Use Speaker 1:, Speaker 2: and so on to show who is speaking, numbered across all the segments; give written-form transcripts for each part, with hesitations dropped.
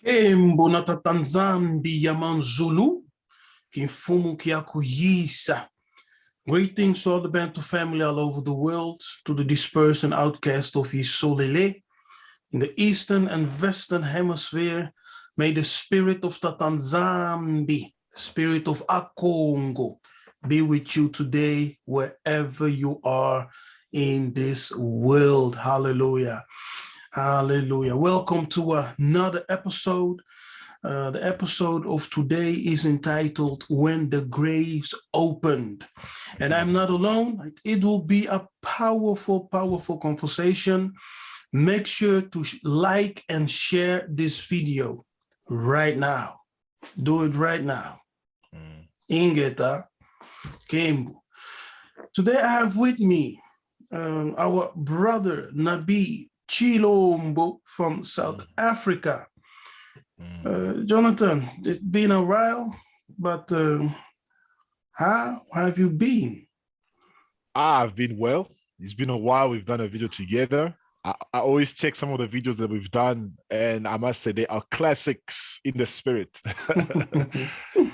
Speaker 1: Yah'natan Tshilombo, Kimfumu Kiakuyisa. Greetings to all the Bantu family all over the world, to the dispersed and outcast of Isolele in the eastern and western hemisphere. May the spirit of Tatanzambi, spirit of Akongo, be with you today, wherever you are in this world. Hallelujah. Hallelujah. Welcome to another episode. The episode of today is entitled When the Graves Opened. And I'm not alone. It will be a powerful, powerful conversation. Make sure to like and share this video right now. Do it right now. Ingeta Kembu. Today I have with me our brother Nabi Tshilombo from South Africa. Jonathan, it's been a while, but how have you been?
Speaker 2: I've been well. It's been a while. We've done a video together. I always check some of the videos that we've done, and I must say they are classics in the spirit.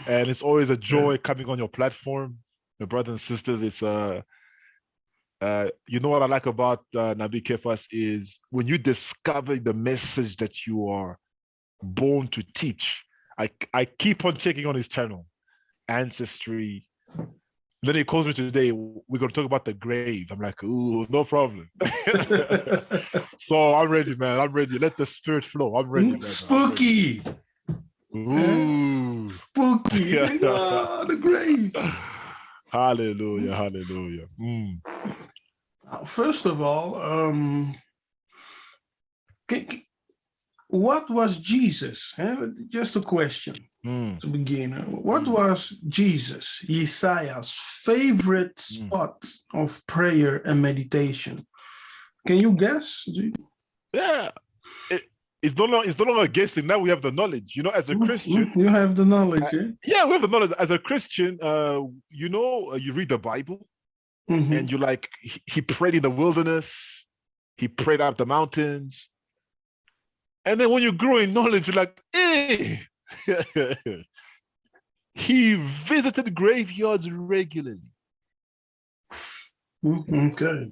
Speaker 2: And it's always a joy coming on your platform, my brothers and sisters. It's you know what I like about Nabi Kefas is when you discover the message that you are born to teach. I keep on checking on his channel, Ancestry. Then he calls me today, we're going to talk about the grave. I'm like, ooh, no problem. So I'm ready, man. I'm ready. Let the spirit flow. I'm ready, man.
Speaker 1: Spooky.
Speaker 2: Ooh.
Speaker 1: Spooky. Oh, the grave.
Speaker 2: Hallelujah. Hallelujah.
Speaker 1: First of all, what was Jesus? Just a question to begin. What was Jesus, Yiseka'yah's favorite spot of prayer and meditation? Can you guess?
Speaker 2: Yeah. It's no longer guessing. Now we have the knowledge. You know, as a Christian.
Speaker 1: You have the knowledge,
Speaker 2: yeah, we have the knowledge. As a Christian, you know, you read the Bible and you like, he prayed in the wilderness. He prayed up the mountains. And then when you grow in knowledge, you're like, hey! He visited graveyards regularly.
Speaker 1: Okay.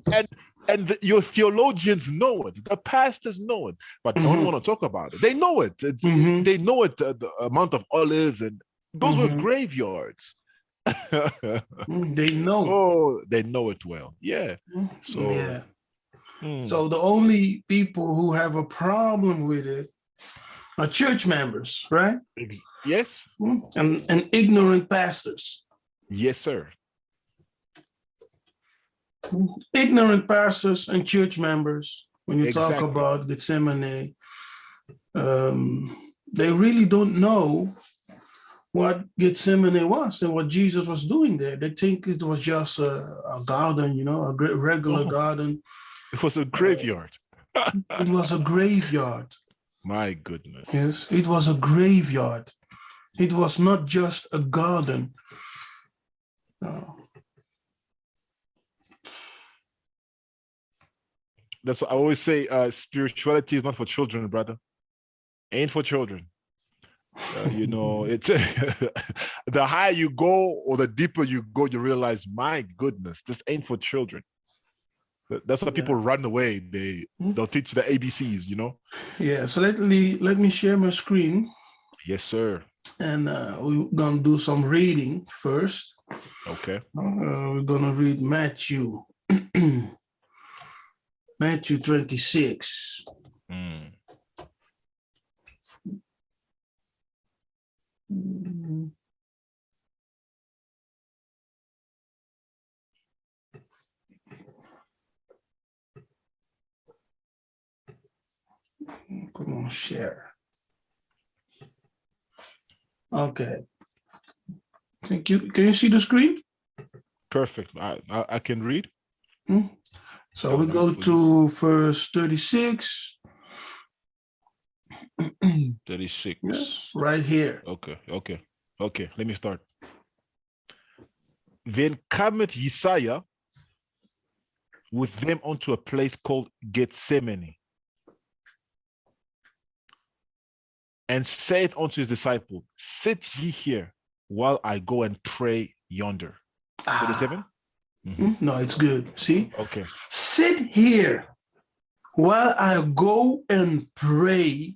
Speaker 2: And your theologians know it, the pastors know it, but don't want to talk about it. They know it. They know it, the amount of olives, and those were graveyards.
Speaker 1: They know.
Speaker 2: Oh, they know it well. Yeah. So,
Speaker 1: yeah. So the only people who have a problem with it are church members, right?
Speaker 2: Yes.
Speaker 1: And ignorant pastors.
Speaker 2: Yes, sir.
Speaker 1: Ignorant pastors and church members, when you talk about Gethsemane, they really don't know what Gethsemane was and what Jesus was doing there. They think it was just a garden, you know, a regular garden.
Speaker 2: It was a graveyard.
Speaker 1: It was a graveyard.
Speaker 2: My goodness.
Speaker 1: Yes, it was a graveyard. It was not just a garden.
Speaker 2: That's what I always say. Spirituality is not for children, brother. Ain't for children. You know, it's the higher you go or the deeper you go, you realize, my goodness, this ain't for children. That's why people run away. They'll teach the ABCs, you know.
Speaker 1: Yeah. So let me share my screen.
Speaker 2: Yes, sir.
Speaker 1: And we're gonna do some reading first.
Speaker 2: Okay.
Speaker 1: We're gonna read Matthew. Matthew 26. Come on, share. Okay. Can you see the screen?
Speaker 2: Perfect. I can read.
Speaker 1: So we go to verse 36.
Speaker 2: 36.
Speaker 1: Yeah, right here.
Speaker 2: Okay. Let me start. Then cometh Yiseka'yah with them unto a place called Gethsemane, and said unto his disciples, sit ye here while I go and pray yonder. 37?
Speaker 1: No, it's good. See?
Speaker 2: Okay.
Speaker 1: Sit here while I go and pray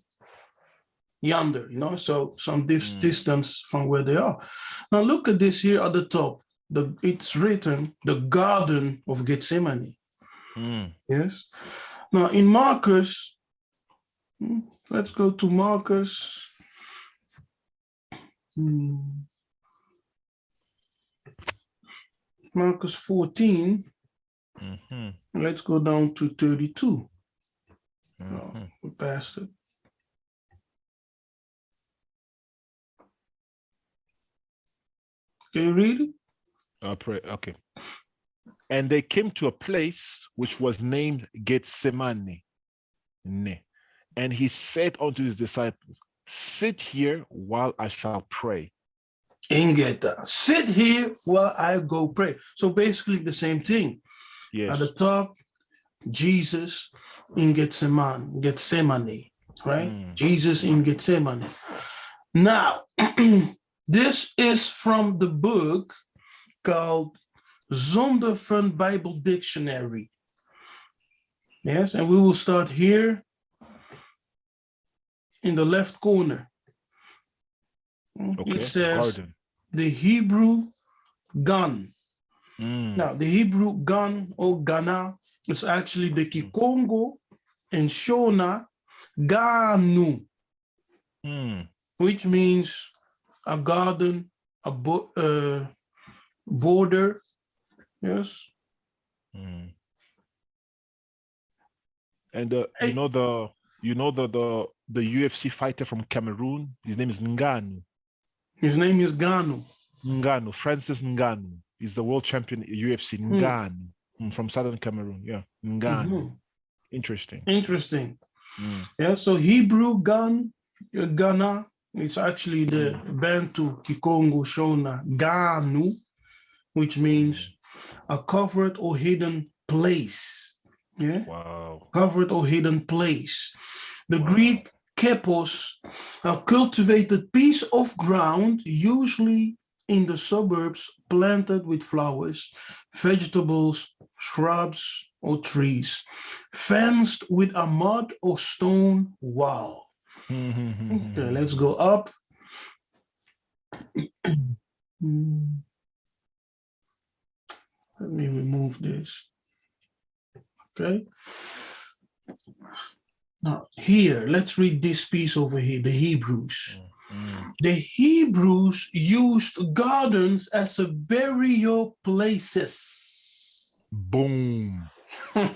Speaker 1: yonder, so some distance from where they are. Now look at this here at the top. It's written the Garden of Gethsemane. Yes. Now in Marcus, let's go to Marcus. Marcus 14. Let's go down to 32. No, we passed it. Can you read it?
Speaker 2: I'll pray. Okay. And they came to a place which was named Gethsemane. And he said unto his disciples, sit here while I shall pray.
Speaker 1: Sit here while I go pray. So basically the same thing.
Speaker 2: Yes.
Speaker 1: At the top, Jesus in Gethsemane, right? Jesus in Gethsemane. Now, this is from the book called Zondervan Bible Dictionary. Yes, and we will start here in the left corner.
Speaker 2: Okay.
Speaker 1: It says
Speaker 2: Garden.
Speaker 1: the Hebrew gun. Now, the Hebrew gun or Ghana is actually the Kikongo and Shona Ganu, which means a garden, a border. Yes.
Speaker 2: And the UFC fighter from Cameroon, his name is Ngannou.
Speaker 1: His name is Ganu.
Speaker 2: Ngannou, Francis Ngannou. He's the world champion at UFC. Ngannou from southern Cameroon. Yeah, Ngannou. Interesting. Yeah. So Hebrew Ghana. It's actually the Bantu Kikongo Shona Ganu, which means a covered or hidden place. Yeah. Wow.
Speaker 1: Covered or hidden place. The Greek kepos, a cultivated piece of ground, usually in the suburbs, planted with flowers, vegetables, shrubs, or trees, fenced with a mud or stone wall. Okay, let's go up. Let me remove this. Okay. Now here, let's read this piece over here, the Hebrews. The Hebrews used gardens as a burial places.
Speaker 2: Boom.
Speaker 1: Now,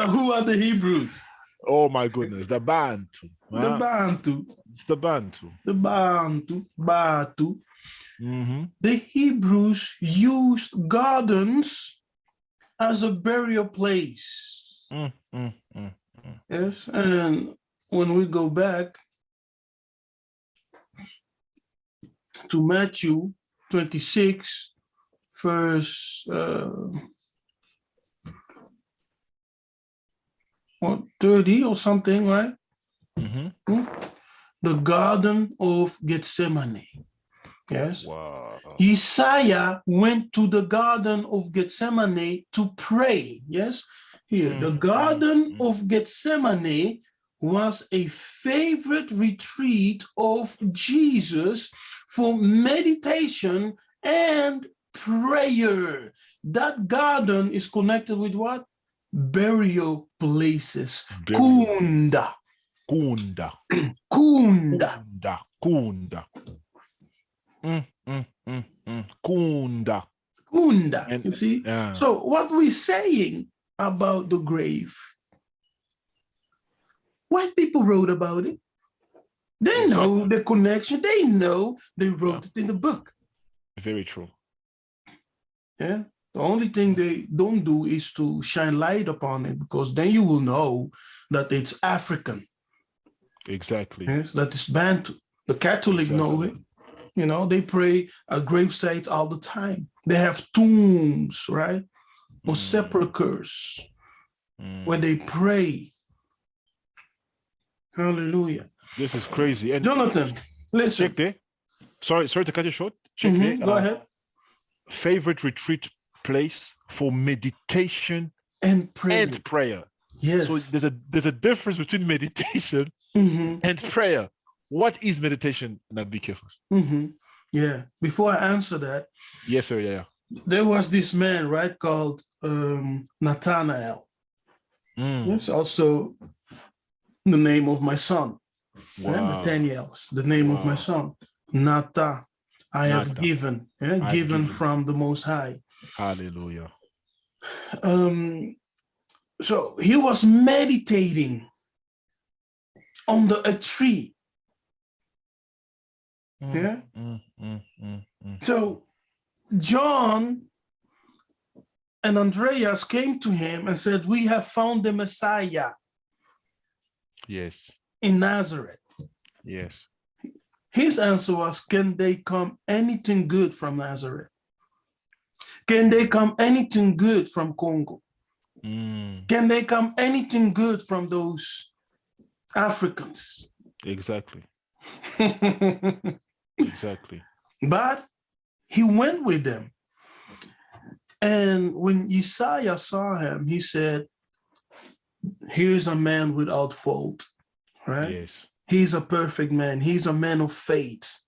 Speaker 1: who are the Hebrews?
Speaker 2: Oh my goodness, the Bantu.
Speaker 1: The Bantu.
Speaker 2: It's the Bantu.
Speaker 1: The Bantu. Batu.
Speaker 2: Mm-hmm.
Speaker 1: The Hebrews used gardens as a burial place. Yes, and when we go back to Matthew 26, verse 30 or something, right? The Garden of Gethsemane. Yes.
Speaker 2: Wow.
Speaker 1: Yiseka'yah went to the Garden of Gethsemane to pray. Yes. Here, the Garden of Gethsemane was a favorite retreat of Jesus for meditation and prayer. That garden is connected with what? Burial places. Kunda.
Speaker 2: Kunda.
Speaker 1: Kunda.
Speaker 2: Kunda. Kunda.
Speaker 1: Kunda.
Speaker 2: And,
Speaker 1: you see? Yeah. So what we're saying about the grave, white people wrote about it. They know the connection. They know they wrote it in the book.
Speaker 2: Very true.
Speaker 1: Yeah. The only thing they don't do is to shine light upon it, because then you will know that it's African.
Speaker 2: Exactly.
Speaker 1: Yes, that is Bantu. The Catholic know it. You know, they pray at grave sites all the time. They have tombs, right? Or sepulchres where they pray. Hallelujah.
Speaker 2: This is crazy. And
Speaker 1: Jonathan, listen.
Speaker 2: check there. Sorry to cut you short. Check there.
Speaker 1: Go ahead.
Speaker 2: Favorite retreat place for meditation
Speaker 1: And prayer.
Speaker 2: Yes.
Speaker 1: So
Speaker 2: there's a difference between meditation and prayer. What is meditation, Nabi Kefas?
Speaker 1: Yeah. Before I answer that.
Speaker 2: Yes, sir. Yeah.
Speaker 1: There was this man, right, called Nathanael. It's also the name of my son.
Speaker 2: Wow.
Speaker 1: Nathaniel, the name of my son. Nata, I have given, given from the Most High.
Speaker 2: Hallelujah.
Speaker 1: So he was meditating under a tree. So John and Andreas came to him and said, we have found the Messiah.
Speaker 2: Yes.
Speaker 1: In Nazareth.
Speaker 2: Yes.
Speaker 1: His answer was, can they come anything good from Nazareth? Can they come anything good from Congo? Can they come anything good from those Africans?
Speaker 2: Exactly. Exactly.
Speaker 1: But he went with them. And when Yiseka'yah saw him, he said, here's a man without fault, right?
Speaker 2: Yes.
Speaker 1: He's a perfect man. He's a man of faith.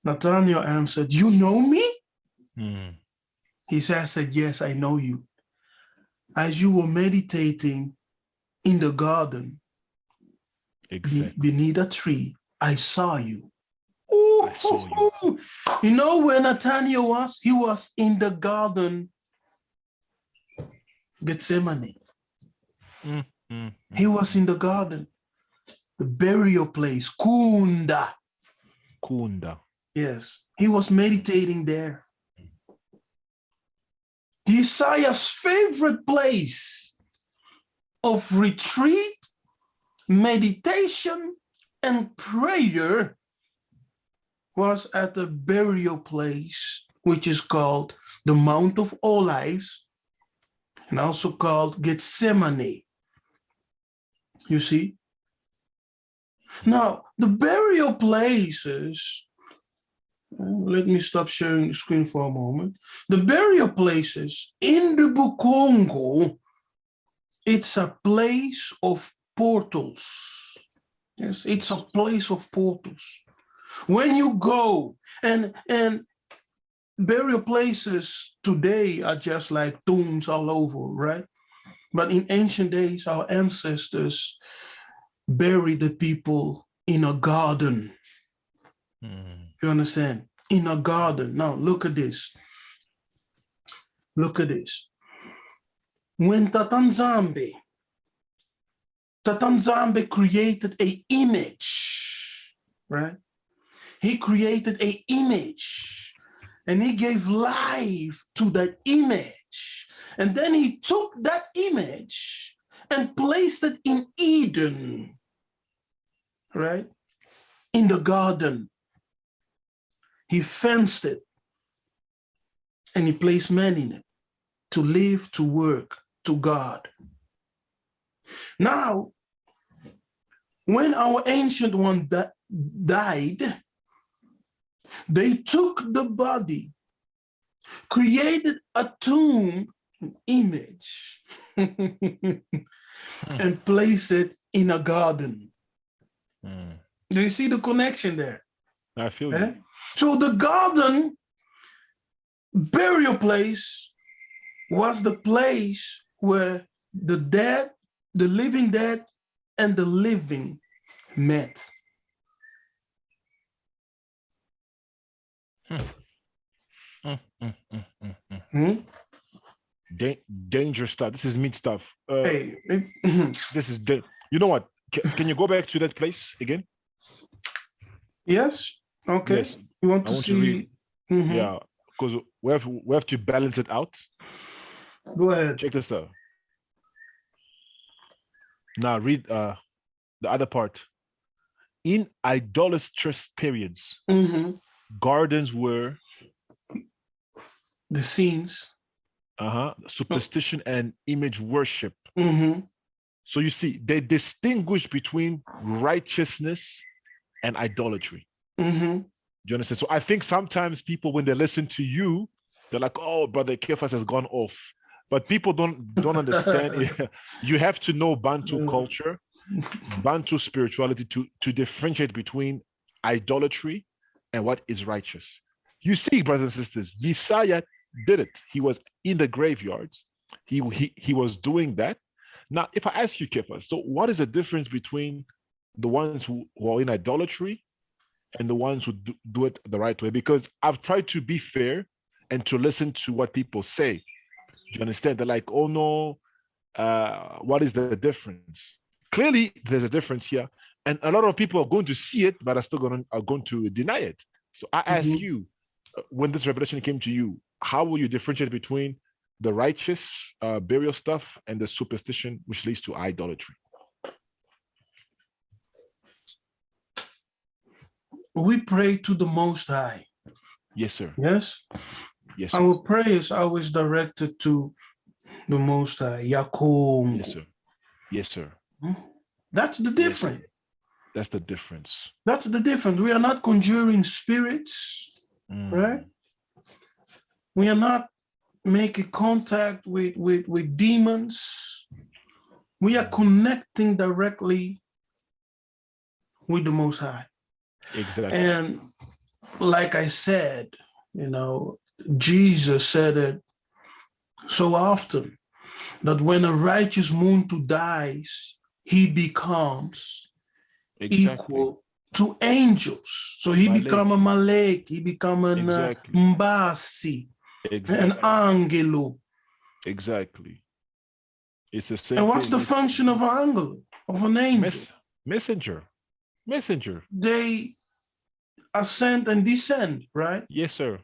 Speaker 1: Nathanael answered, you know me? He said, yes, I know you. As you were meditating in the garden, beneath a tree, I saw you. Ooh,
Speaker 2: I saw you.
Speaker 1: You know where Nathanael was? He was in the Garden Gethsemane. He was in the garden, the burial place, Kunda. Yes, he was meditating there. Isaiah's favorite place of retreat, meditation, and prayer was at the burial place, which is called the Mount of Olives, and also called Gethsemane. You see? Now, the burial places, let me stop sharing the screen for a moment. The burial places in the Congo, it's a place of portals. Yes, it's a place of portals. When you go, and burial places today are just like tombs all over, right? But in ancient days, our ancestors buried the people in a garden. You understand? In a garden. Now, look at this. Look at this. When Tatanzambe created an image, right? He created an image and he gave life to that image. And then he took that image and placed it in Eden, right? In the garden. He fenced it and he placed man in it to live, to work, to God. Now, when our ancient one died, they took the body, created a tomb image, and placed it in a garden. Do you see the connection there?
Speaker 2: I feel you.
Speaker 1: So the garden burial place was the place where the dead, the living dead, and the living met.
Speaker 2: Dangerous stuff. This is meat stuff. This is you know what? Can you go back to that place again?
Speaker 1: Yes. Okay. Yes. You want to see?
Speaker 2: Yeah, because we have to balance it out.
Speaker 1: Go ahead.
Speaker 2: Check this out. Now read the other part. in idolatrous periods,
Speaker 1: Mm-hmm.
Speaker 2: gardens were
Speaker 1: The scenes.
Speaker 2: superstition and image worship.
Speaker 1: Mm-hmm.
Speaker 2: So you see, they distinguish between righteousness and idolatry.
Speaker 1: Mm-hmm.
Speaker 2: Do you understand? So I think sometimes people, when they listen to you, they're like, "Oh, brother Kephas has gone off," but people don't understand it. You have to know Bantu culture, Bantu spirituality to differentiate between idolatry and what is righteous. You see, brothers and sisters, Yiseka'yah did it. He was in the graveyards. He was doing that. Now, if I ask you, Kephas, so what is the difference between the ones who are in idolatry and the ones who do it the right way? Because I've tried to be fair and to listen to what people say. Do you understand? They're like, "Oh no, what is the difference?" Clearly, there's a difference here, and a lot of people are going to see it, but are going to deny it. So I ask you, when this revelation came to you, how will you differentiate between the righteous burial stuff and the superstition which leads to idolatry?
Speaker 1: We pray to the Most High.
Speaker 2: Yes, sir.
Speaker 1: Yes?
Speaker 2: Yes, sir.
Speaker 1: Our prayer is always directed to the Most High. Yakom.
Speaker 2: Yes, sir. Yes, sir.
Speaker 1: That's the difference.
Speaker 2: Yes, that's the difference.
Speaker 1: That's the difference. We are not conjuring spirits, right? We are not making contact with demons. We are connecting directly with the Most High.
Speaker 2: Exactly.
Speaker 1: And like I said, Jesus said it so often that when a righteous Muntu dies, he becomes equal to angels. So he become a Malek, he become an Mbasi, an Angelo.
Speaker 2: Exactly. It's the same.
Speaker 1: And what's the function of an angel, of an angel?
Speaker 2: Messenger.
Speaker 1: They ascend and descend, right?
Speaker 2: Yes, sir.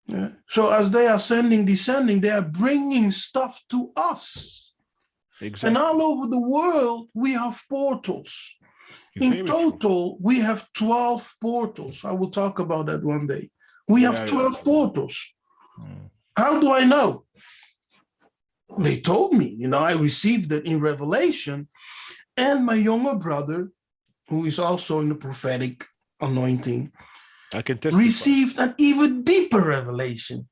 Speaker 1: Yeah. So as they are ascending, descending, they are bringing stuff to us.
Speaker 2: Exactly.
Speaker 1: And all over the world, we have portals. In total, we have 12 portals. I will talk about that one day. We have 12 portals. How do I know? They told me, I received it in Revelation. And my younger brother, who is also in the prophetic anointing,
Speaker 2: I can testify,
Speaker 1: received an even deeper revelation.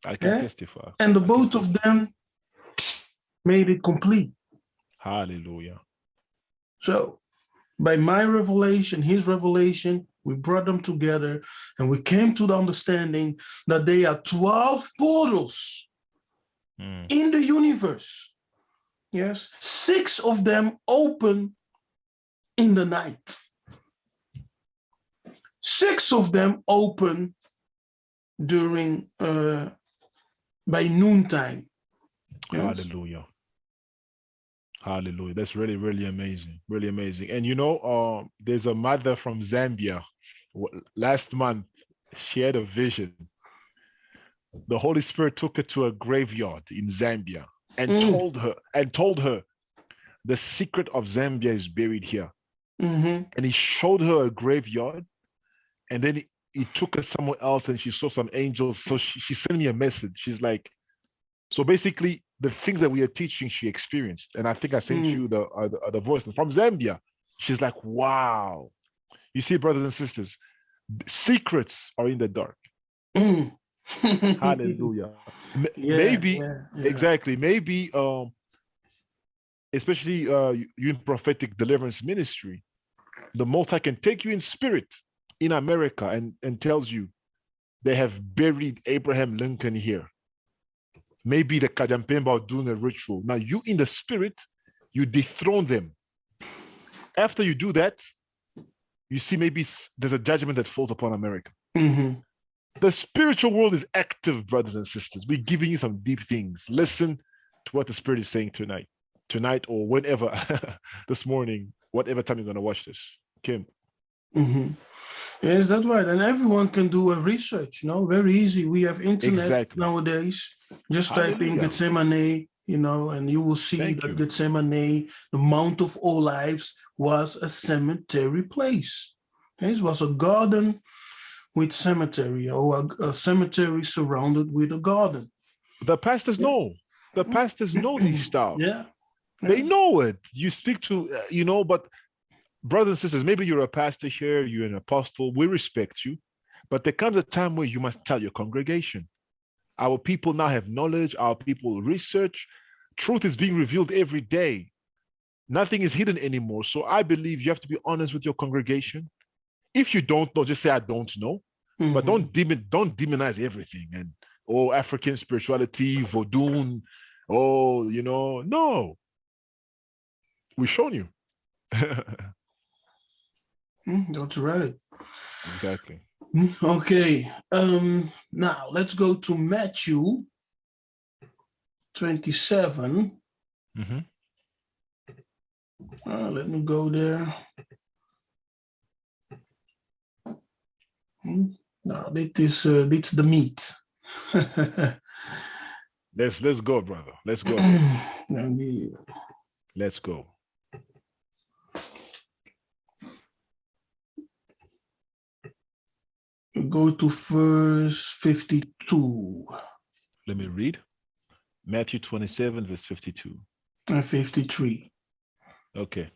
Speaker 2: I can testify.
Speaker 1: And the both of them made it complete.
Speaker 2: Hallelujah.
Speaker 1: So by my revelation, his revelation, we brought them together and we came to the understanding that there are 12 portals in the universe. Yes, 6 of them open in the night. 6 of them open during by noontime. Yes?
Speaker 2: Hallelujah. Hallelujah. That's really, really amazing. Really amazing. And there's a mother from Zambia. Last month, she had a vision. The Holy Spirit took her to a graveyard in Zambia and told her the secret of Zambia is buried here. And he showed her a graveyard, and then he took her somewhere else and she saw some angels. So she sent me a message. She's like, so basically the things that we are teaching, she experienced. And I think I sent you the voice from Zambia. She's like, wow. You see, brothers and sisters, secrets are in the dark. Hallelujah. Exactly. Maybe, especially you in prophetic deliverance ministry, the Most High can take you in spirit in America and tells you they have buried Abraham Lincoln here. Maybe the Kajampemba are doing a ritual. Now you in the spirit, you dethrone them. After you do that, you see maybe there's a judgment that falls upon America. The spiritual world is active, brothers and sisters. We're giving you some deep things. Listen to what the Spirit is saying tonight or whenever, this morning, whatever time you're going to watch this. Kim.
Speaker 1: Yes, that's right. And everyone can do a research, very easy. We have internet nowadays. Just type in Gethsemane, and you will see that Gethsemane, the Mount of Olives, was a cemetery place. It was a garden with cemetery, or a cemetery surrounded with a garden.
Speaker 2: The pastors know. The pastors know these stuff.
Speaker 1: Yeah.
Speaker 2: They know it. You speak to, but brothers and sisters, maybe you're a pastor here, you're an apostle, we respect you, but there comes a time where you must tell your congregation. Our people now have knowledge, our people research, truth is being revealed every day. Nothing is hidden anymore. So I believe you have to be honest with your congregation. If you don't know, just say, I don't know, but don't demonize everything. And, African spirituality, voodoo, no. We've shown you.
Speaker 1: That's right.
Speaker 2: Exactly.
Speaker 1: Okay. Now let's go to Matthew 27. Let me go there. Now this is the meat.
Speaker 2: Let's go, brother. Let's go. Let's go.
Speaker 1: Go to verse 52.
Speaker 2: Let me read. Matthew 27, verse 52.
Speaker 1: And 53.
Speaker 2: Okay.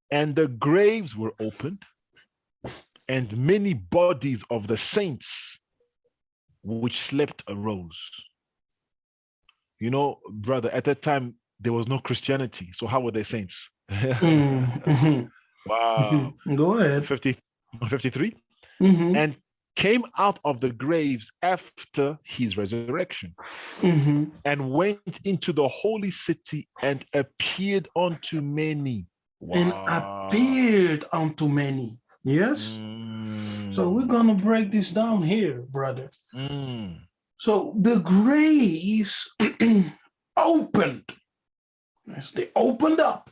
Speaker 2: And the graves were opened, and many bodies of the saints which slept arose. Brother, at that time, there was no Christianity. So how were they saints? Wow.
Speaker 1: Go ahead.
Speaker 2: 53. And came out of the graves after his resurrection, and went into the holy city and appeared unto many. Wow.
Speaker 1: And appeared unto many. Yes. So we're going to break this down here, brother. So the graves opened. Yes, they opened up.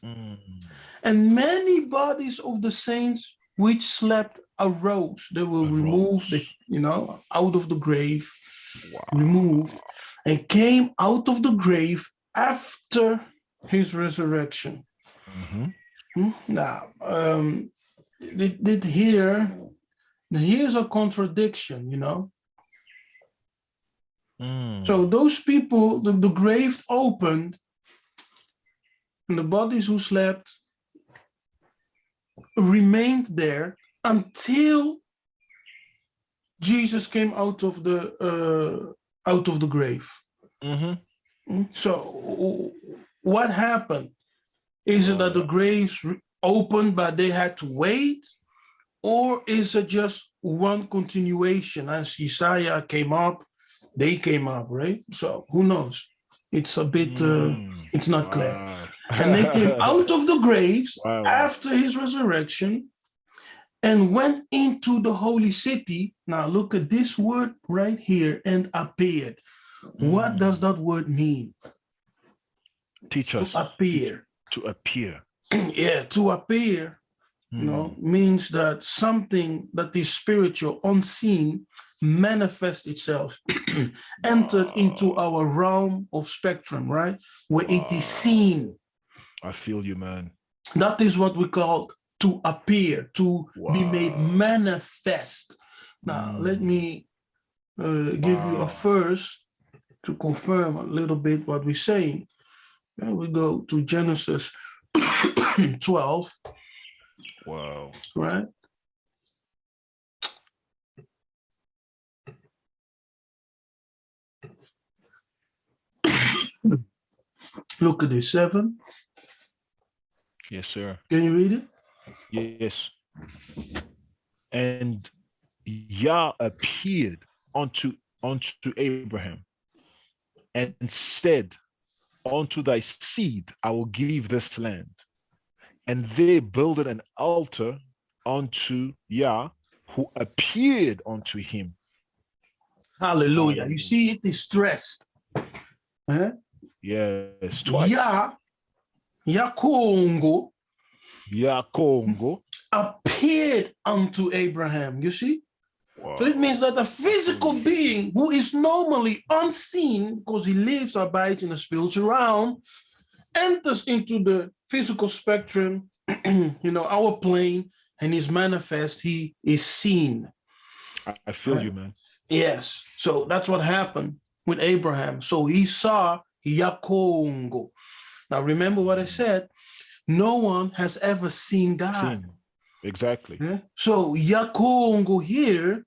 Speaker 1: And many bodies of the saints which slept arose. They were removed, out of the grave, removed, and came out of the grave after his resurrection. Now, here's a contradiction, So those people, the grave opened, and the bodies who slept remained there until Jesus came out of the grave. So what happened? Is it that the graves opened but they had to wait, or is it just one continuation? As Yiseka'yah came up, they came up, right? So who knows? It's a bit it's not clear. And they came out of the graves after his resurrection and went into the holy city. Now look at this word right here, and appeared. What does that word mean?
Speaker 2: Teach us.
Speaker 1: To appear.
Speaker 2: To appear.
Speaker 1: Yeah, to appear, means that something that is spiritual, unseen, manifests itself, entered into our realm of spectrum, right? Where it is seen.
Speaker 2: I feel you, man.
Speaker 1: That is what we call to appear, to be made manifest. Now, let me give you a verse to confirm a little bit what we're saying. And we go to Genesis 12.
Speaker 2: Wow.
Speaker 1: Right? Look at this, 7.
Speaker 2: Yes, sir.
Speaker 1: Can you read it?
Speaker 2: Yes. And Yah appeared unto Abraham and said, unto thy seed I will give this land. And they builded an altar unto Yah, who appeared unto him.
Speaker 1: Hallelujah. You see, it is stressed. Huh?
Speaker 2: Yes, twice.
Speaker 1: Yah Congo appeared unto Abraham. You see? Wow. So it means that a physical being who is normally unseen, because he lives, abides in the spiritual realm, enters into the physical spectrum, our plane, and is manifest, he is seen.
Speaker 2: I feel you, man.
Speaker 1: Yes. So that's what happened with Abraham. So he saw Yakongo. Now remember what I said. No one has ever seen God.
Speaker 2: Exactly.
Speaker 1: Yeah? So Yakongo here,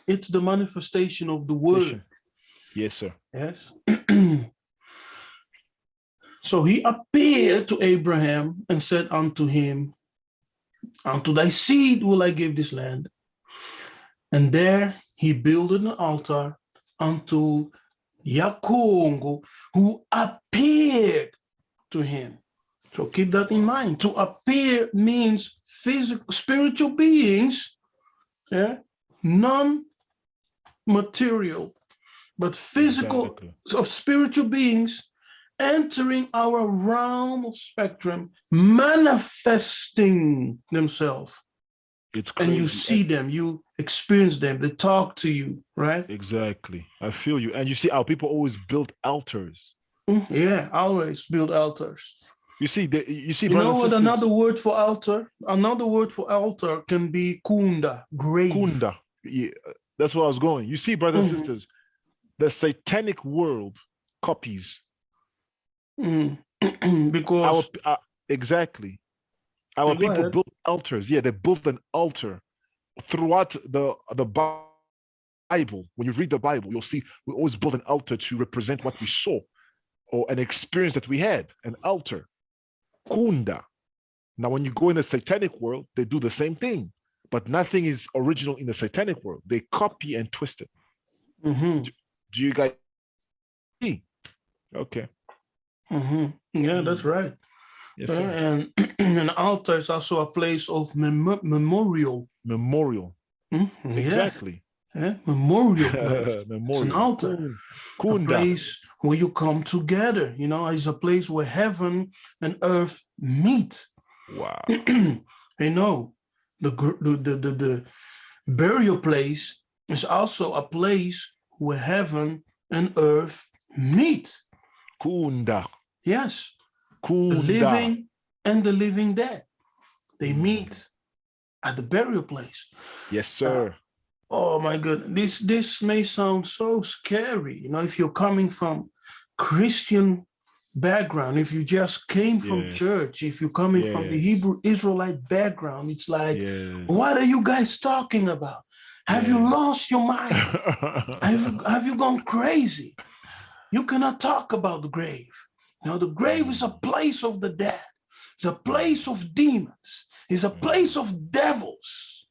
Speaker 1: it's the manifestation of the word.
Speaker 2: Yes, sir.
Speaker 1: Yes. So he appeared to Abraham and said unto him, unto thy seed will I give this land. And there he builded an altar unto Yakongo, who appeared to him. So keep that in mind. To appear means physical, spiritual beings, yeah, non-material, but physical, so spiritual beings entering our realm of spectrum, manifesting themselves.
Speaker 2: It's crazy.
Speaker 1: And you see them, you experience them, they talk to you, right?
Speaker 2: Exactly. I feel you. And you see, our people always build altars.
Speaker 1: Yeah, always build altars.
Speaker 2: You see,
Speaker 1: you know what another word for altar? Another word for altar can be kunda, grave.
Speaker 2: Kunda. Yeah, that's where I was going. You see, brothers and sisters, the satanic world copies.
Speaker 1: Because
Speaker 2: exactly. Our people built altars. Yeah, they built an altar throughout the Bible. When you read the Bible, you'll see we always build an altar to represent what we saw or an experience that we had, an altar. Kunda. Now, when you go in the satanic world, they do the same thing, but nothing is original in the satanic world. They copy and twist it. Do you guys see? Okay.
Speaker 1: Yeah, that's right.
Speaker 2: Yes, sir.
Speaker 1: And an altar is also a place of memorial.
Speaker 2: Memorial. Exactly.
Speaker 1: Yeah, memorial.
Speaker 2: Memorial.
Speaker 1: It's an altar. A place where you come together. You know, it's a place where heaven and earth meet.
Speaker 2: Wow.
Speaker 1: You know, the burial place is also a place where heaven and earth meet.
Speaker 2: Kunda.
Speaker 1: Yes.
Speaker 2: Kunda.
Speaker 1: The living and the living dead. They meet at the burial place.
Speaker 2: Yes, sir.
Speaker 1: Oh my goodness. This may sound so scary. You know, if you're coming from Christian background, if you just came from church, if you're coming from the Hebrew Israelite background, it's like, what are you guys talking about? Have you lost your mind? have you gone crazy? You cannot talk about the grave. Now, the grave is a place of the dead. It's a place of demons. It's a place of devils.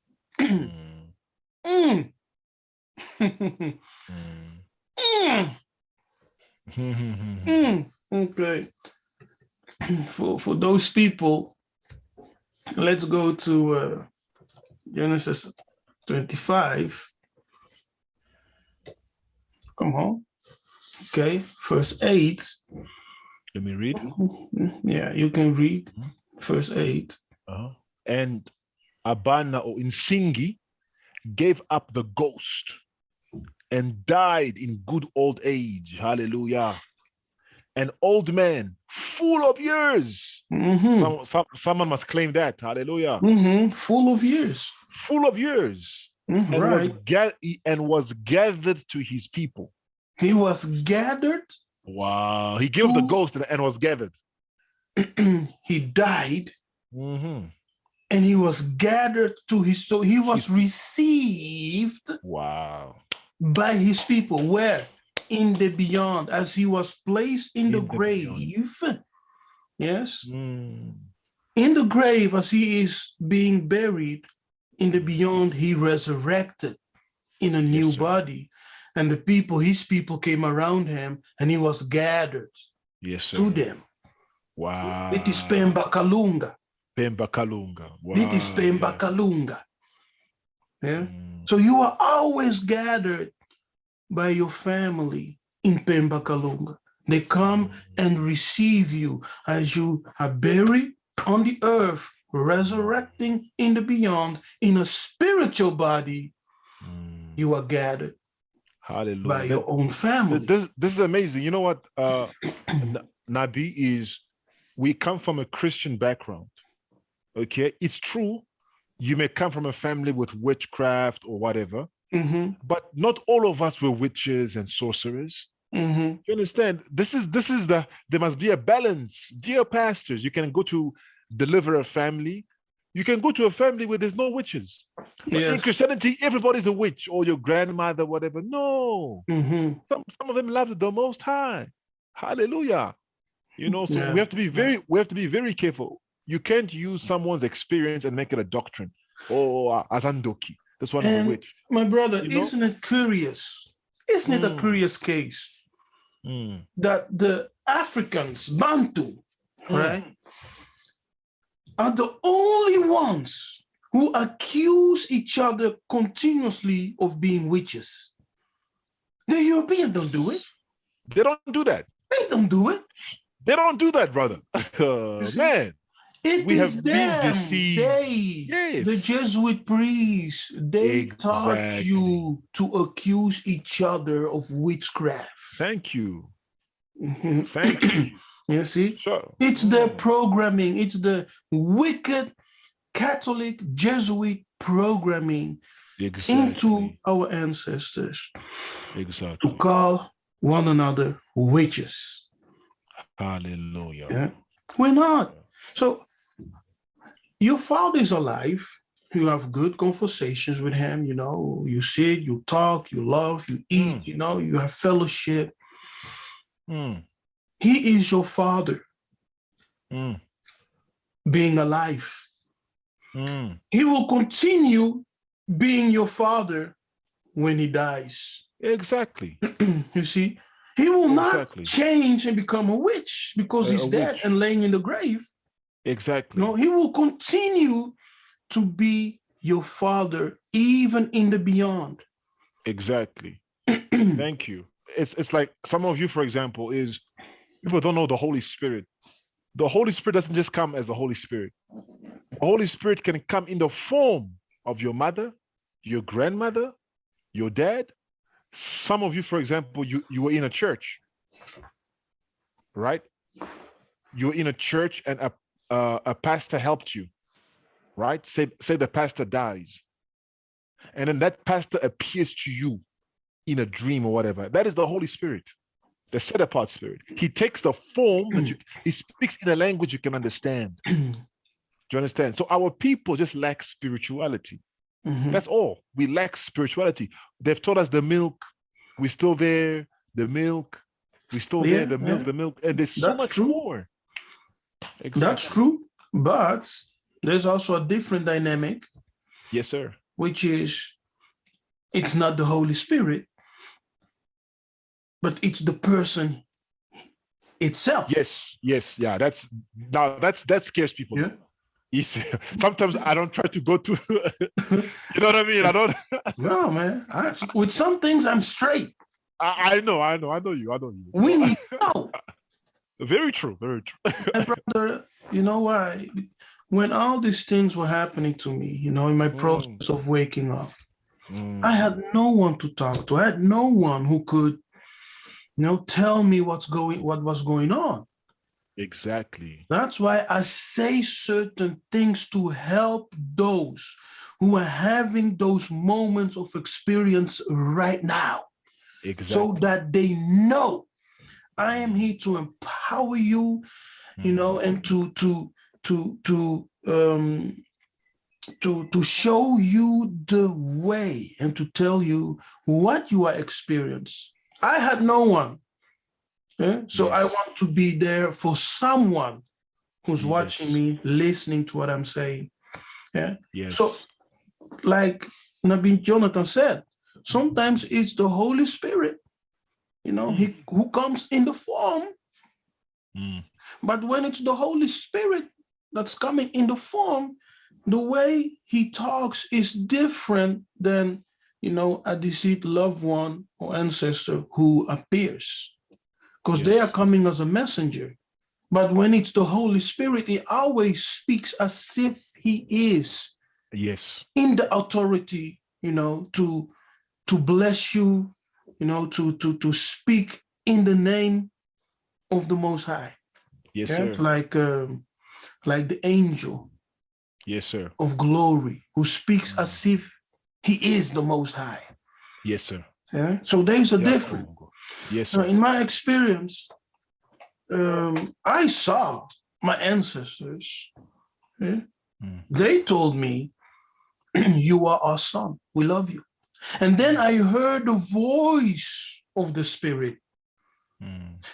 Speaker 1: Okay. For those people, let's go to Genesis 25. Come on. Okay, verse 8.
Speaker 2: Let me read.
Speaker 1: Yeah, you can read verse 8.
Speaker 2: And Abana or Insingi gave up the ghost and died in good old age. Hallelujah. An old man, full of years. Someone must claim that. Hallelujah.
Speaker 1: Full of years.
Speaker 2: Full of years. And was gathered to his people.
Speaker 1: He was gathered.
Speaker 2: Wow. He gave the ghost and was gathered.
Speaker 1: He died. And he was gathered to his, so he was received.
Speaker 2: Wow.
Speaker 1: By his people. Where? In the beyond, as he was placed in the grave. Yes. In the grave, as he is being buried, in the beyond, he resurrected in a new body. And the people, his people came around him and he was gathered to them.
Speaker 2: Wow.
Speaker 1: It is Pemba Kalunga.
Speaker 2: Pemba Kalunga. Wow.
Speaker 1: It is Pemba Kalunga. Yeah. So you are always gathered by your family in Pemba Kalunga. They come and receive you as you are buried on the earth, resurrecting in the beyond in a spiritual body. You are gathered.
Speaker 2: Hallelujah.
Speaker 1: By your own family.
Speaker 2: This is amazing. You know what, Nabi, is we come from a Christian background. Okay, it's true. You may come from a family with witchcraft or whatever, but not all of us were witches and sorcerers. You understand? This is there must be a balance. Dear pastors, you can go to deliver a family. You can go to a family where there's no witches. But in Christianity, everybody's a witch or your grandmother, whatever. No. Some of them love the Most High. Hallelujah. You know, so we have to be very careful. You can't use someone's experience and make it a doctrine. Oh, Azandoki. This one is a witch.
Speaker 1: My brother, isn't it curious? Isn't it a curious case that the Africans, Bantu, right, are the only ones who accuse each other continuously of being witches? The Europeans don't do it.
Speaker 2: They don't do that.
Speaker 1: They don't do it.
Speaker 2: They don't do that, brother. Man.
Speaker 1: We have been deceived. The Jesuit priests, they taught you to accuse each other of witchcraft.
Speaker 2: Thank you. Thank you.
Speaker 1: You see? Sure. It's the programming. It's the wicked Catholic Jesuit programming into our ancestors to call one another witches.
Speaker 2: Hallelujah.
Speaker 1: Yeah? We're not. So, your father is alive. You have good conversations with him. You know, you sit, you talk, you love, you eat, you know, you have fellowship. He is your father being alive. He will continue being your father when he dies.
Speaker 2: Exactly.
Speaker 1: You see, he will not change and become a witch because he's dead and laying in the grave.
Speaker 2: Exactly.
Speaker 1: No, he will continue to be your father even in the beyond.
Speaker 2: Exactly. Thank you. It's like some of you, for example, people don't know the Holy Spirit. The Holy Spirit doesn't just come as the Holy Spirit. The Holy Spirit can come in the form of your mother, your grandmother, your dad. Some of you, for example, you were in a church, right? You were in a church and a pastor helped you, right? Say the pastor dies. And then that pastor appears to you in a dream or whatever. That is the Holy Spirit, the set apart spirit. He takes the form that he speaks in a language you can understand. Do you understand? So our people just lack spirituality. That's all. We lack spirituality. They've taught us the milk. We're still there. The milk. We're still there. The milk. And there's so much more. Exactly.
Speaker 1: That's true. But there's also a different dynamic.
Speaker 2: Yes, sir.
Speaker 1: Which is, it's not the Holy Spirit, but it's the person itself.
Speaker 2: Yes. Yeah. That scares people. Yeah. Sometimes I don't try to go to, you know what I mean? I don't.
Speaker 1: No, man. With some things, I'm straight.
Speaker 2: I know you.
Speaker 1: We need to know.
Speaker 2: Very true.
Speaker 1: My brother, you know why? When all these things were happening to me, you know, in my process of waking up, I had no one to talk to. I had no one who could, you know, tell me what was going on.
Speaker 2: Exactly.
Speaker 1: That's why I say certain things to help those who are having those moments of experience right now.
Speaker 2: Exactly.
Speaker 1: So that they know I am here to empower you, you know, and to show you the way and to tell you what you are experiencing. I had no one. So I want to be there for someone who's watching me, listening to what I'm saying. So like Nabi Jonathan said, sometimes it's the Holy Spirit, you know, who comes in the form. But when it's the Holy Spirit that's coming in the form, the way he talks is different than, you know, a deceased loved one or ancestor who appears. Because they are coming as a messenger. But when it's the Holy Spirit, he always speaks as if he is in the authority, you know, to bless you, you know, to speak in the name of the Most High.
Speaker 2: Yes, sir.
Speaker 1: Like the angel,
Speaker 2: Yes, sir.
Speaker 1: of glory, who speaks as if he is the Most High.
Speaker 2: Yes, sir.
Speaker 1: Yeah? So there's a
Speaker 2: Yeah.
Speaker 1: difference.
Speaker 2: Yes, sir.
Speaker 1: In my experience, I saw my ancestors. Yeah? They told me, you are our son. We love you. And then I heard the voice of the Spirit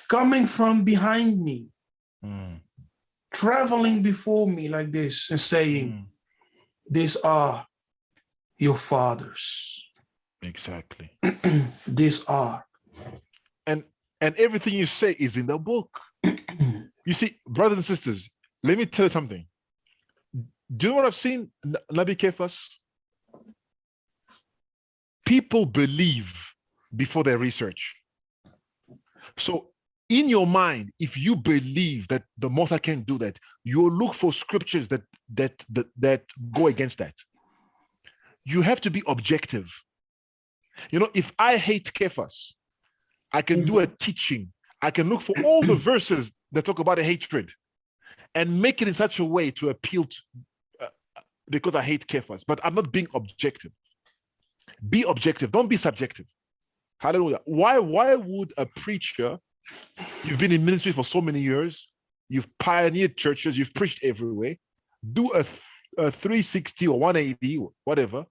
Speaker 1: coming from behind me, traveling before me like this and saying, these are your fathers.
Speaker 2: Exactly.
Speaker 1: These are.
Speaker 2: And everything you say is in the book. You see, brothers and sisters, let me tell you something. Do you know what I've seen, Nabi Kefas? People believe before they research. So in your mind, if you believe that the Most High can do that, you'll look for scriptures that go against that. You have to be objective. You know, if I hate Kefas, I can do a teaching. I can look for all the verses that talk about a hatred and make it in such a way to appeal to, because I hate Kefas, but I'm not being objective. Be objective. Don't be subjective. Hallelujah. Why would a preacher, you've been in ministry for so many years, you've pioneered churches, you've preached everywhere, do a 360 or 180, whatever,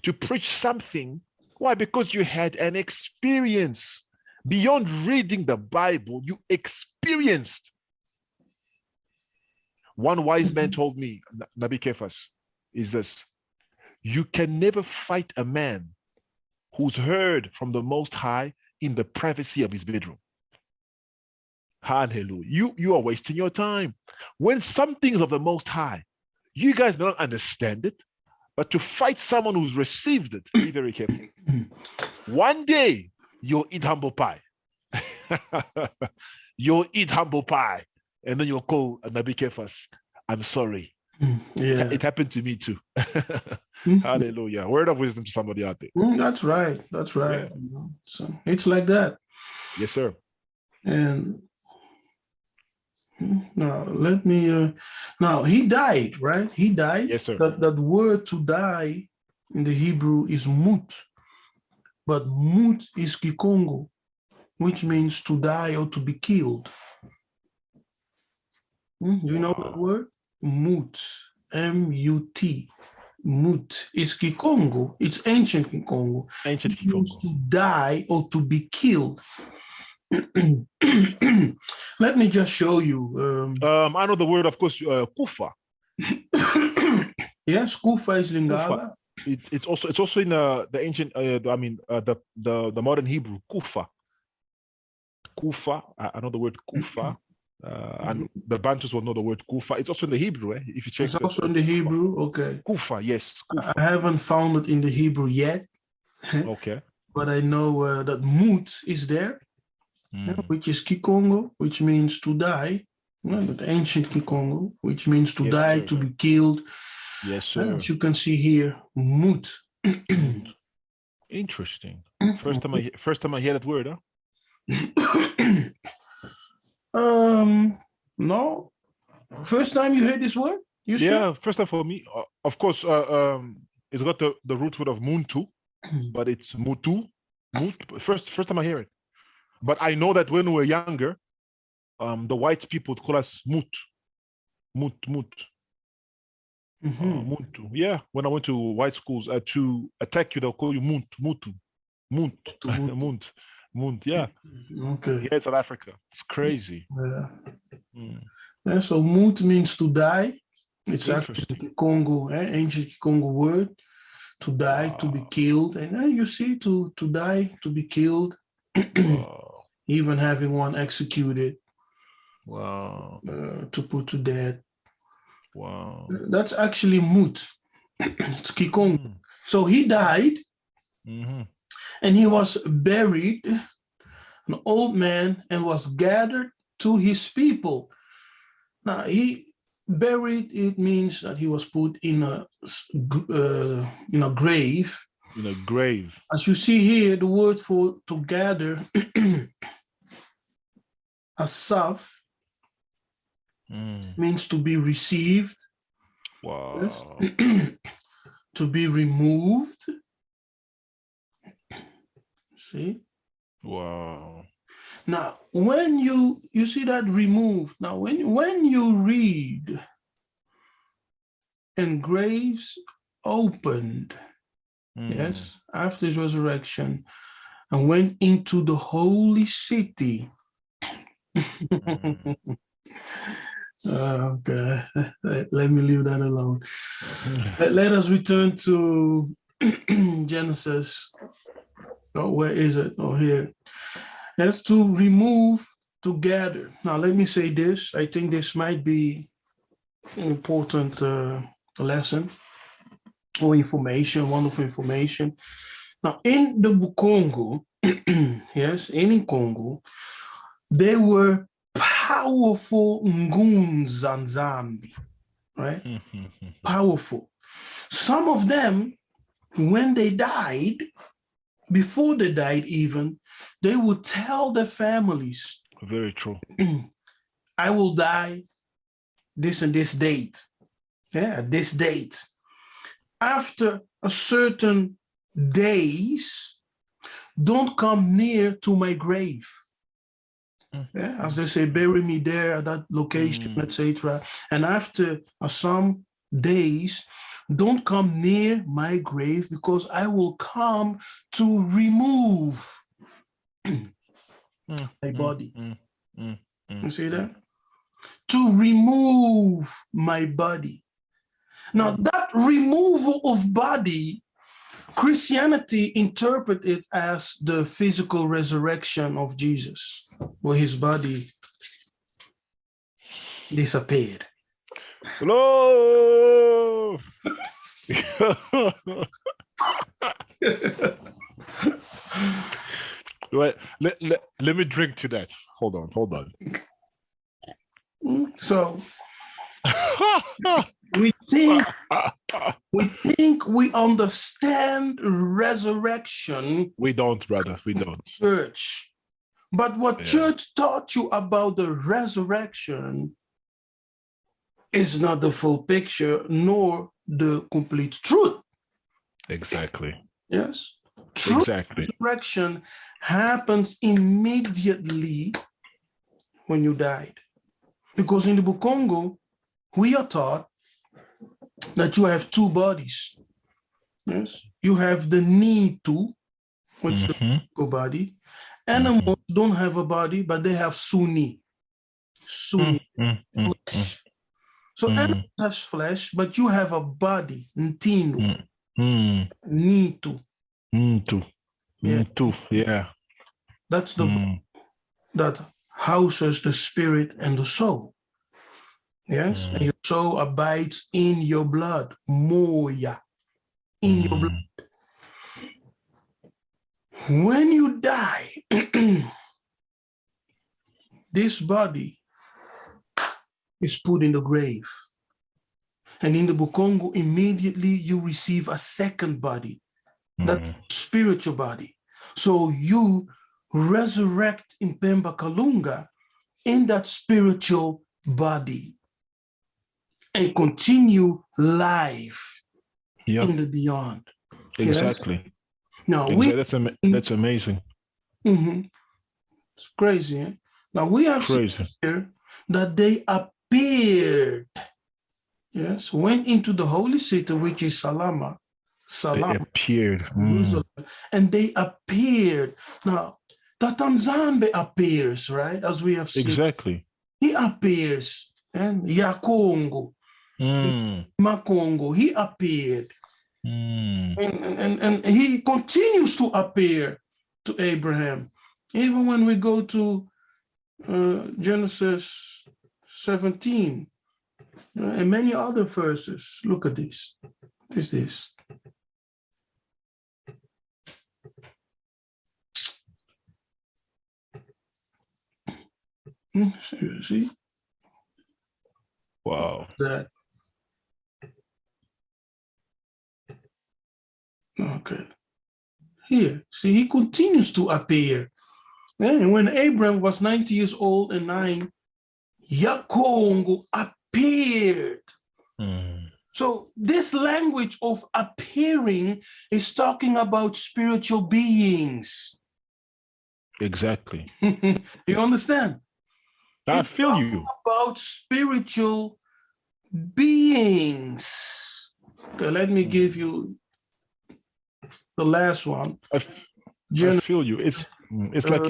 Speaker 2: to preach something? Why? Because you had an experience. Beyond reading the Bible, you experienced. One wise man told me, Nabi Kefas, is this: you can never fight a man who's heard from the Most High in the privacy of his bedroom. Hallelujah. You are wasting your time. When some things of the Most High, you guys may not understand it, but to fight someone who's received it, be very careful. One day, you'll eat humble pie. You'll eat humble pie. And then you'll call Nabi Kefas, I'm sorry.
Speaker 1: Yeah.
Speaker 2: It happened to me too. Hallelujah. Word of wisdom to somebody out there.
Speaker 1: That's right. That's right.
Speaker 2: Yeah.
Speaker 1: You know, so it's like that.
Speaker 2: Yes, sir.
Speaker 1: And now let me now he died, right? He died.
Speaker 2: Yes, sir.
Speaker 1: That word to die in the Hebrew is mut, but mut is kikongo, which means to die or to be killed. You know that word? Mut, M-U-T. Mut is Kikongo. It's ancient Kikongo.
Speaker 2: Ancient
Speaker 1: It means
Speaker 2: Kikongo.
Speaker 1: to die or to be killed. Let me just show you.
Speaker 2: I know the word, of course, kufa.
Speaker 1: Yes, Kufa is Lingala.
Speaker 2: It's also in the ancient. The modern Hebrew, kufa. Kufa. I know the word kufa. And the Bantus will know the word kufa. It's also in the Hebrew, if you check.
Speaker 1: It's also in the Hebrew, okay.
Speaker 2: Kufa, yes. Kufa.
Speaker 1: I haven't found it in the Hebrew yet.
Speaker 2: Okay.
Speaker 1: But I know that mut is there, which is Kikongo, which means to die. The ancient Kikongo, which means to die, to be killed.
Speaker 2: Yes, sir.
Speaker 1: As you can see here, mut.
Speaker 2: Interesting. First time I hear that word, huh?
Speaker 1: No. First time you heard this word? You
Speaker 2: sure? First time for me. Of course, it's got the root word of muntu, but it's mutu. First time I hear it. But I know that when we were younger, the white people would call us mut. Muntu. Yeah, when I went to white schools, to attack you, they'll call you munt. Yeah.
Speaker 1: Okay.
Speaker 2: Yeah, South Africa. It's crazy.
Speaker 1: Yeah, so mut means to die. It's actually the Congo, ancient Congo word. To die, to be killed. And you see, to die, to be killed. Even having one executed.
Speaker 2: Wow.
Speaker 1: To put to death.
Speaker 2: Wow.
Speaker 1: That's actually mut. It's Kikongo. So he died. And he was buried, an old man, and was gathered to his people. Now, he buried, it means that he was put in a grave.
Speaker 2: In a grave.
Speaker 1: As you see here, the word for to gather, asaf, means to be received.
Speaker 2: Wow.
Speaker 1: Yes. To be removed. See?
Speaker 2: Wow.
Speaker 1: Now, when you see that removed, now when you read, and graves opened, yes, after his resurrection, and went into the holy city. Okay, let me leave that alone. Let us return to Genesis. Oh, where is it? Oh, here. That's to remove, to gather. Now, let me say this. I think this might be an important lesson or information, wonderful information. Now, in the Congo, yes, in Congo, they were powerful Ngunzanzambi, right? Powerful. Some of them, when they died, before they died even, they would tell their families,
Speaker 2: very true.
Speaker 1: I will die this and this date. Yeah, this date. After a certain days, don't come near to my grave. Yeah, as they say, bury me there at that location, etc. And after some days, don't come near my grave, because I will come to remove my body. You see that? To remove my body. Now, that removal of body, Christianity interprets it as the physical resurrection of Jesus, where his body disappeared.
Speaker 2: Hello. Let me drink to that. Hold on.
Speaker 1: So we think we understand resurrection.
Speaker 2: We don't, brother. We don't.
Speaker 1: Church. But what church taught you about the resurrection is not the full picture, nor the complete truth.
Speaker 2: Exactly.
Speaker 1: Yes. True
Speaker 2: exactly.
Speaker 1: Resurrection happens immediately when you died. Because in the Bukongo, we are taught that you have two bodies. Yes. You have the need to, which is the physical body. Animals don't have a body, but they have suni. Flesh. So animals have flesh, but you have a body, ntinu. Need to.
Speaker 2: Yeah.
Speaker 1: That's the body that houses the spirit and the soul. Yes, and your soul abides in your blood, moya, in your blood. When you die, this body is put in the grave. And in the Bukongo, immediately you receive a second body, that spiritual body. So you resurrect in Pemba Kalunga in that spiritual body and continue life in the beyond.
Speaker 2: Exactly.
Speaker 1: Yes? Now
Speaker 2: that's amazing.
Speaker 1: It's crazy. Eh? Now we have seen here that they appeared. Yes, went into the holy city, which is Salam.
Speaker 2: They appeared.
Speaker 1: And they appeared. Now, Tatanzambe appears, right? As we have seen.
Speaker 2: Exactly.
Speaker 1: He appears. And Yakongo. Makongo, he appeared. And he continues to appear to Abraham. Even when we go to Genesis 17 and many other verses. Look at this. What is this? See?
Speaker 2: Wow.
Speaker 1: That. Okay. Here, see, he continues to appear. And when Abraham was 90 years old and 9, Yakongo appeared So this language of appearing is talking about spiritual beings.
Speaker 2: Exactly.
Speaker 1: You understand?
Speaker 2: I
Speaker 1: It's
Speaker 2: feel
Speaker 1: talking
Speaker 2: you.
Speaker 1: about spiritual beings. Okay, let me give you the last one.
Speaker 2: I feel you. It's like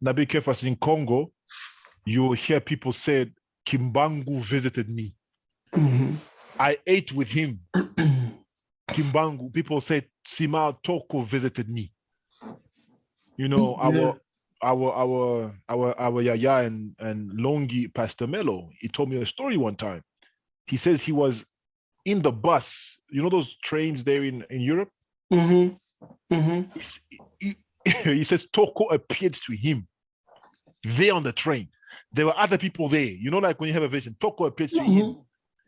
Speaker 2: Nabi Kefas in Congo. You hear people say, Kimbangu visited me.
Speaker 1: Mhm.
Speaker 2: I ate with him. Kimbangu. People say Sima Toko visited me. You know, our Yaya and Longi Pastor Mello, he told me a story one time. He says he was in the bus, you know those trains there in Europe?
Speaker 1: Mhm. Mhm.
Speaker 2: He says Toko appeared to him there on the train. There were other people there. You know, like when you have a vision, Toko appeared to him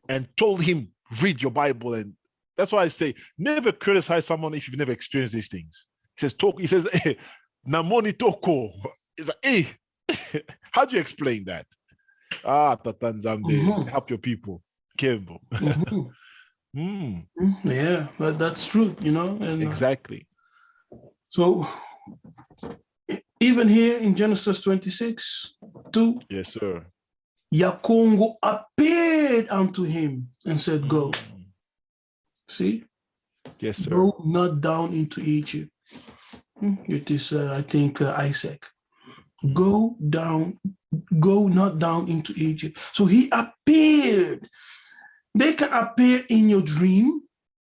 Speaker 2: and told him, read your Bible. And that's why I say, never criticize someone if you've never experienced these things. He says, Toko, he says, hey, Namoni Toko. He's like, hey, how do you explain that? Tatanzambe, help your people. Kembo.
Speaker 1: Yeah, but that's true, you know. And
Speaker 2: exactly.
Speaker 1: So even here in Genesis 26:2,
Speaker 2: yes, sir.
Speaker 1: Yakongo appeared unto him and said, go. See?
Speaker 2: Yes, sir.
Speaker 1: Go not down into Egypt. It is, I think, Isaac. Go not down into Egypt. So he appeared. They can appear in your dream.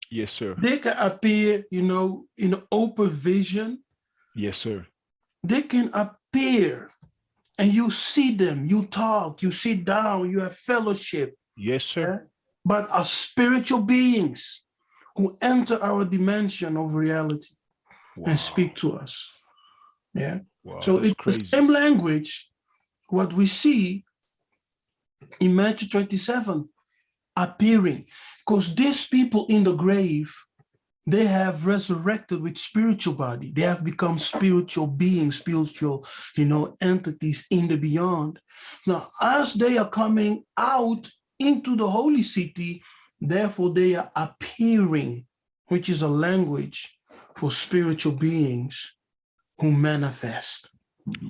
Speaker 2: Yes, sir.
Speaker 1: They can appear, you know, in open vision.
Speaker 2: Yes, sir.
Speaker 1: They can appear and you see them, you talk, you sit down, you have fellowship.
Speaker 2: Yes, sir.
Speaker 1: But are spiritual beings who enter our dimension of reality and speak to us. Yeah.
Speaker 2: Wow,
Speaker 1: so it's crazy. The same language, what we see in Matthew 27 appearing, because these people in the grave, they have resurrected with spiritual body. They have become spiritual beings, spiritual, you know, entities in the beyond. Now, as they are coming out into the holy city, therefore they are appearing, which is a language for spiritual beings who manifest.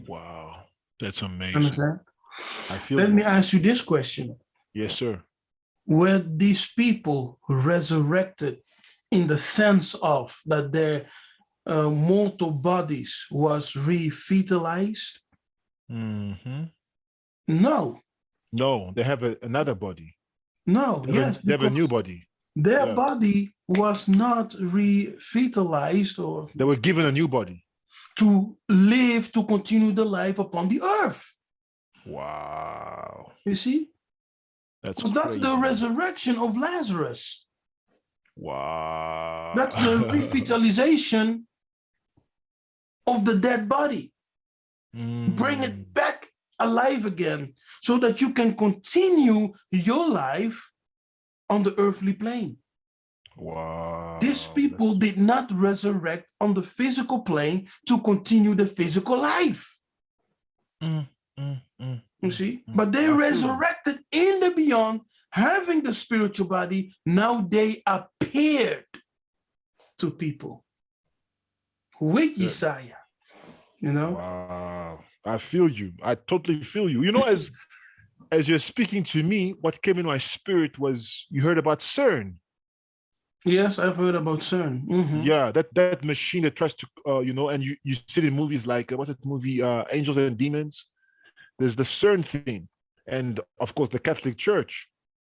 Speaker 2: Wow, that's amazing.
Speaker 1: Understand?
Speaker 2: I feel.
Speaker 1: Let me ask you this question.
Speaker 2: Yes, sir.
Speaker 1: Were these people resurrected in the sense of that their mortal bodies was revitalized? No.
Speaker 2: No, they have another body.
Speaker 1: No,
Speaker 2: they have a new body.
Speaker 1: Their body was not revitalized, or
Speaker 2: they were given a new body
Speaker 1: to live, to continue the life upon the earth.
Speaker 2: Wow.
Speaker 1: You see?
Speaker 2: That's
Speaker 1: the resurrection of Lazarus.
Speaker 2: Wow.
Speaker 1: That's the revitalization of the dead body. Bring it back alive again so that you can continue your life on the earthly plane.
Speaker 2: Wow.
Speaker 1: These people did not resurrect on the physical plane to continue the physical life. You see? But they resurrected in the beyond, having the spiritual body. Now they appeared to people with Yiseka'yah. You know?
Speaker 2: Wow. I feel you. I totally feel you. You know, as you're speaking to me, what came in my spirit was, you heard about CERN.
Speaker 1: Yes, I've heard about CERN.
Speaker 2: Yeah, that machine that tries to, you know, and you see it in movies like, what's that movie, Angels and Demons? There's the CERN thing. And of course, the Catholic Church.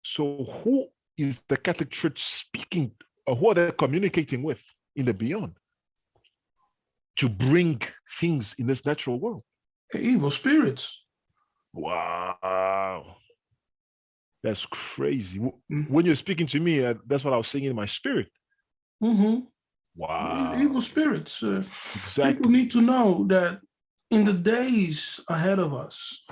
Speaker 2: So who is the Catholic Church speaking, or who are they communicating with in the beyond to bring things in this natural world?
Speaker 1: Evil spirits.
Speaker 2: Wow. That's crazy. When you're speaking to me, that's what I was saying in my spirit. Wow.
Speaker 1: Evil spirits.
Speaker 2: Exactly.
Speaker 1: People need to know that in the days ahead of us,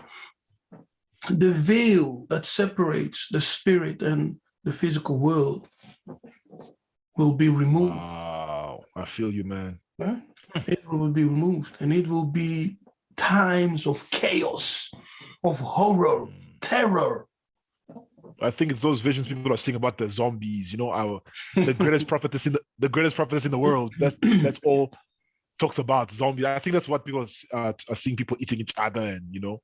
Speaker 1: the veil that separates the spirit and the physical world will be removed.
Speaker 2: Wow. I feel you, man.
Speaker 1: It will be removed, and it will be times of chaos, of horror, terror.
Speaker 2: I think it's those visions people are seeing about the zombies. The greatest prophetess the greatest prophetess in the world. That's all talks about zombies. I think that's what people are seeing, people eating each other, and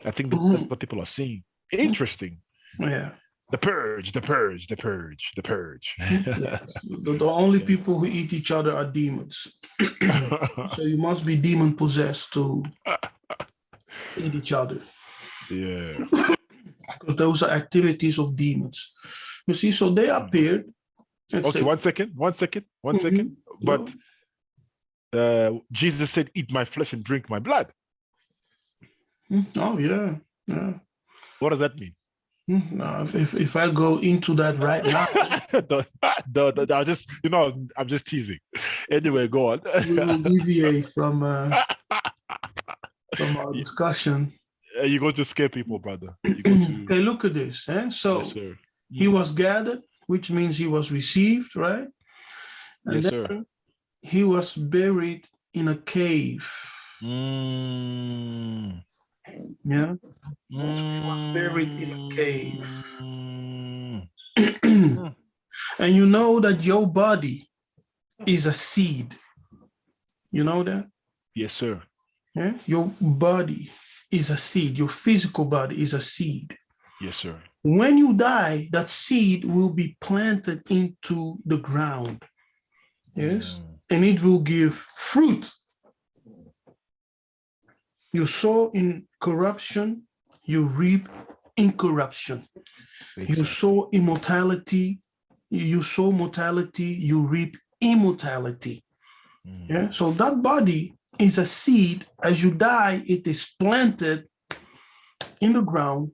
Speaker 2: I think that's what people are seeing. Interesting.
Speaker 1: Yeah.
Speaker 2: The purge, the purge, the purge, the purge.
Speaker 1: Yes. The only people who eat each other are demons. So you must be demon possessed to eat each other.
Speaker 2: Yeah.
Speaker 1: Because those are activities of demons. You see, so they appeared.
Speaker 2: Okay, 1 second. But Jesus said, "Eat my flesh and drink my blood."
Speaker 1: Oh, yeah.
Speaker 2: What does that mean?
Speaker 1: No, if I go into that right now,
Speaker 2: I'm just teasing. Anyway, go on.
Speaker 1: we will deviate from our discussion.
Speaker 2: You're going to scare people, brother.
Speaker 1: Okay, look at this. So
Speaker 2: yes, sir.
Speaker 1: He was gathered, which means he was received, right? And
Speaker 2: yes,
Speaker 1: then
Speaker 2: sir.
Speaker 1: He was buried in a cave. Yeah. He was buried in a cave. And you know that your body is a seed. You know that?
Speaker 2: Yes, sir.
Speaker 1: Yeah? Your body is a seed. Your physical body is a seed.
Speaker 2: Yes, sir.
Speaker 1: When you die, that seed will be planted into the ground. Yes. And it will give fruit. You sow in corruption, you reap incorruption. Exactly. You sow immortality, you sow mortality, you reap immortality. Yeah. So that body is a seed. As you die, it is planted in the ground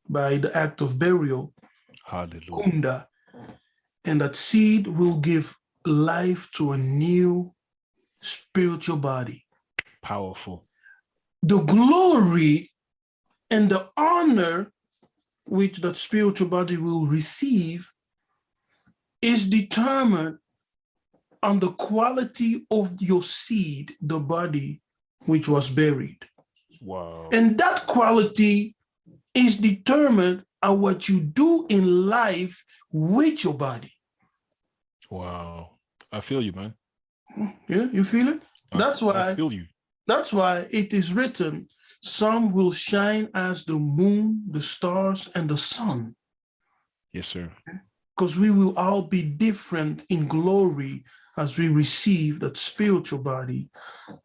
Speaker 1: by the act of burial.
Speaker 2: Hallelujah.
Speaker 1: Kunda. And that seed will give life to a new spiritual body.
Speaker 2: Powerful.
Speaker 1: The glory and the honor which that spiritual body will receive is determined on the quality of your seed, the body which was buried.
Speaker 2: Wow.
Speaker 1: And that quality is determined on what you do in life with your body.
Speaker 2: Wow. I feel you, man.
Speaker 1: Yeah, you feel it?
Speaker 2: I feel you.
Speaker 1: That's why it is written, some will shine as the moon, the stars, and the sun.
Speaker 2: Yes, sir.
Speaker 1: Because we will all be different in glory as we receive that spiritual body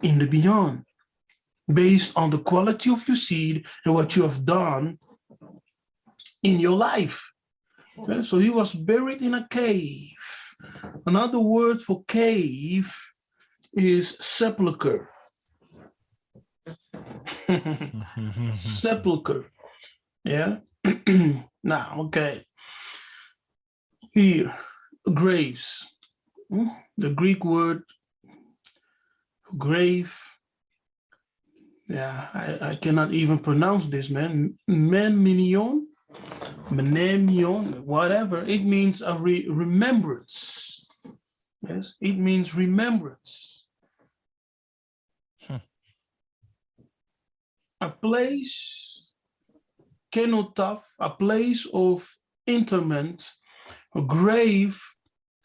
Speaker 1: in the beyond, based on the quality of your seed and what you have done in your life. Okay? So he was buried in a cave. Another word for cave is sepulcher. Sepulcher. Yeah. Now, okay. Here, graves. The Greek word grave. Yeah, I cannot even pronounce this, man. Menemion, whatever. It means a remembrance. Yes, it means remembrance. A place, kenotaph, a place of interment, a grave,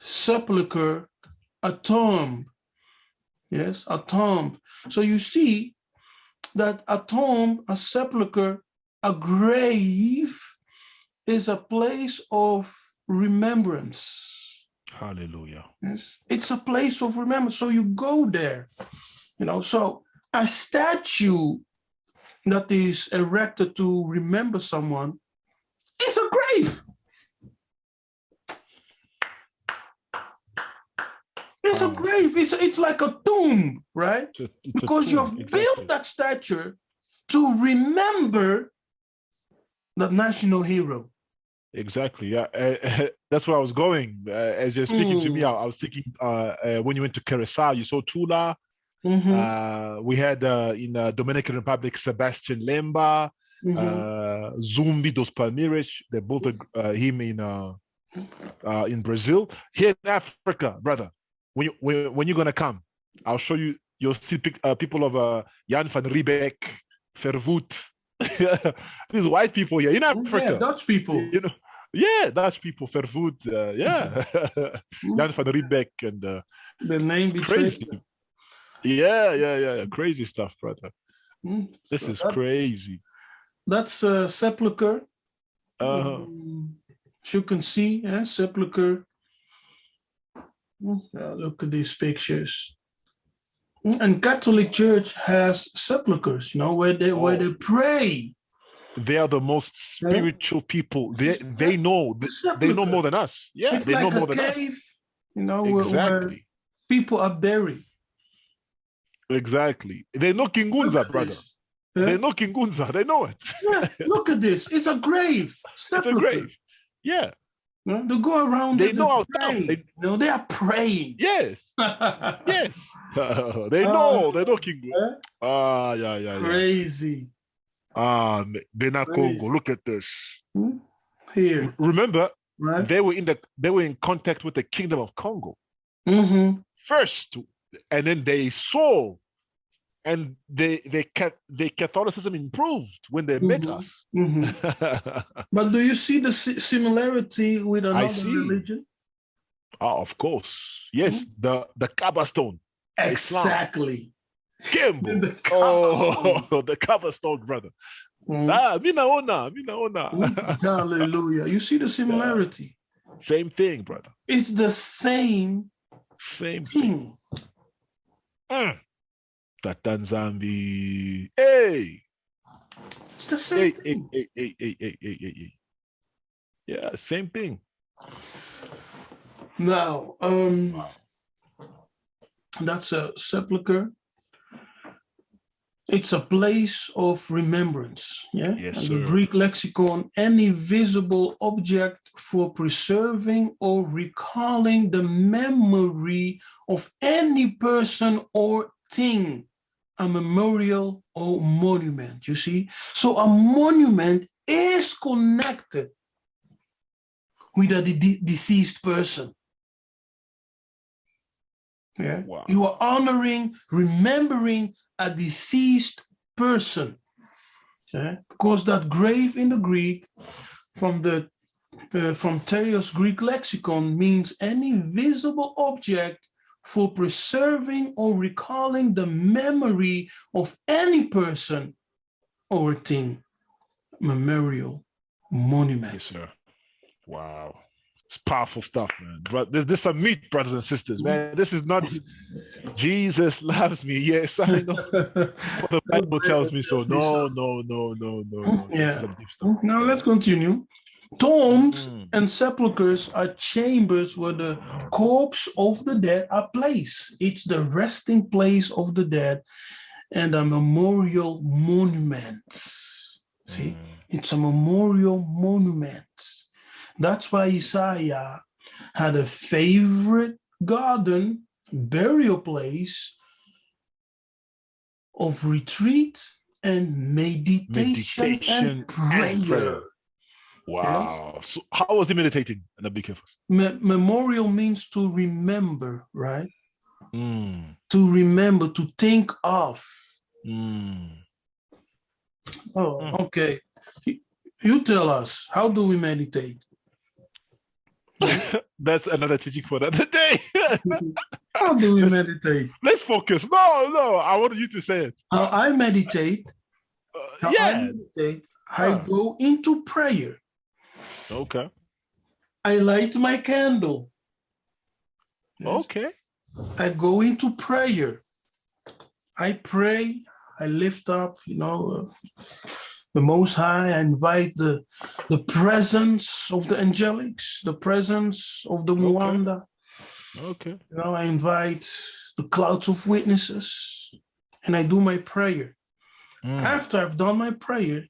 Speaker 1: sepulcher, a tomb. Yes, a tomb. So you see that a tomb, a sepulcher, a grave is a place of remembrance.
Speaker 2: Hallelujah.
Speaker 1: Yes, it's a place of remembrance. So you go there, so a statue that is erected to remember someone is a grave. It's a grave. It's like a tomb, right? Because you have built that statue to remember the national hero.
Speaker 2: Exactly. Yeah, that's where I was going. As you're speaking to me, I was thinking when you went to Curacao, you saw Tula. We had in Dominican Republic Sebastian Lemba, Zumbi dos Palmeiras. They both him in Brazil. Here in Africa, brother, when you're gonna come, I'll show you. You'll see people of Jan van Riebeck, Verwoerd. These white people here in Africa.
Speaker 1: Yeah, Dutch people.
Speaker 2: Yeah, Dutch people, Vervoet, yeah. Jan van Riebeck and
Speaker 1: The name
Speaker 2: it's
Speaker 1: betrays
Speaker 2: crazy.
Speaker 1: them.
Speaker 2: Yeah. Crazy stuff, brother. This
Speaker 1: So
Speaker 2: is crazy.
Speaker 1: that's sepulcher.
Speaker 2: Uh-huh.
Speaker 1: As you can see, sepulcher. Look at these pictures. And Catholic Church has sepulchres, where they pray.
Speaker 2: They are the most spiritual people. They know more than us. Yeah,
Speaker 1: It's
Speaker 2: they know
Speaker 1: like
Speaker 2: more
Speaker 1: a
Speaker 2: than us.
Speaker 1: cave, where
Speaker 2: Exactly.
Speaker 1: people are buried.
Speaker 2: Exactly. They know Kingunza, brother. They know Kingunza. They know it.
Speaker 1: Yeah, look at this. It's a grave.
Speaker 2: It's a grave. Yeah.
Speaker 1: They go around.
Speaker 2: They know our stuff.
Speaker 1: They are praying.
Speaker 2: Yes. Yes. They know Kingunza. Yeah.
Speaker 1: Crazy.
Speaker 2: Bena Congo. Look at this.
Speaker 1: Here.
Speaker 2: Remember,
Speaker 1: right?
Speaker 2: They were in contact with the Kingdom of Congo first, and then they saw, and they Catholicism improved when they met us.
Speaker 1: But do you see the similarity with another religion?
Speaker 2: Oh, of course, yes. The Kaaba stone.
Speaker 1: Exactly.
Speaker 2: Kimbo. The Kaaba stone, brother. Minaona.
Speaker 1: Hallelujah. You see the similarity.
Speaker 2: Same thing, brother.
Speaker 1: It's the same thing.
Speaker 2: Tatanzambi. Hey.
Speaker 1: It's the same thing.
Speaker 2: Hey. Yeah, same thing.
Speaker 1: Now, that's a sepulcher. It's a place of remembrance. Yeah.
Speaker 2: Yes,
Speaker 1: and
Speaker 2: sir.
Speaker 1: the Greek lexicon, any visible object for preserving or recalling the memory of any person or thing, a memorial or monument. You see, so a monument is connected with a deceased person. Yeah. Wow. You are honoring, remembering a deceased person. Yeah? Because that grave in the Greek, from Therios Greek lexicon, means any visible object for preserving or recalling the memory of any person or thing. Memorial, monument.
Speaker 2: Yes, sir. Wow. It's powerful stuff, man. This is some meat, brothers and sisters, man. This is not Jesus loves me. Yes, I know. But the Bible tells me so. No.
Speaker 1: Yeah. Now let's continue. Tombs and sepulchres are chambers where the corpse of the dead are placed. It's the resting place of the dead and a memorial monument. See, it's a memorial monument. That's why Yiseka'yah had a favorite garden, burial place of retreat and meditation and prayer.
Speaker 2: Wow. Yes? So how was he meditating? And be careful.
Speaker 1: Memorial means to remember, right? To remember, to think of. Okay. You tell us, how do we meditate?
Speaker 2: That's another teaching for another day.
Speaker 1: How do we meditate?
Speaker 2: Let's focus. No, I want you to say it.
Speaker 1: How I meditate. I go into prayer.
Speaker 2: Okay.
Speaker 1: I light my candle.
Speaker 2: Yes. Okay.
Speaker 1: I go into prayer. I pray. I lift up, the Most High. I invite the presence of the angelics, the presence of the Mwanda.
Speaker 2: Okay.
Speaker 1: I invite the clouds of witnesses, and I do my prayer. After I've done my prayer,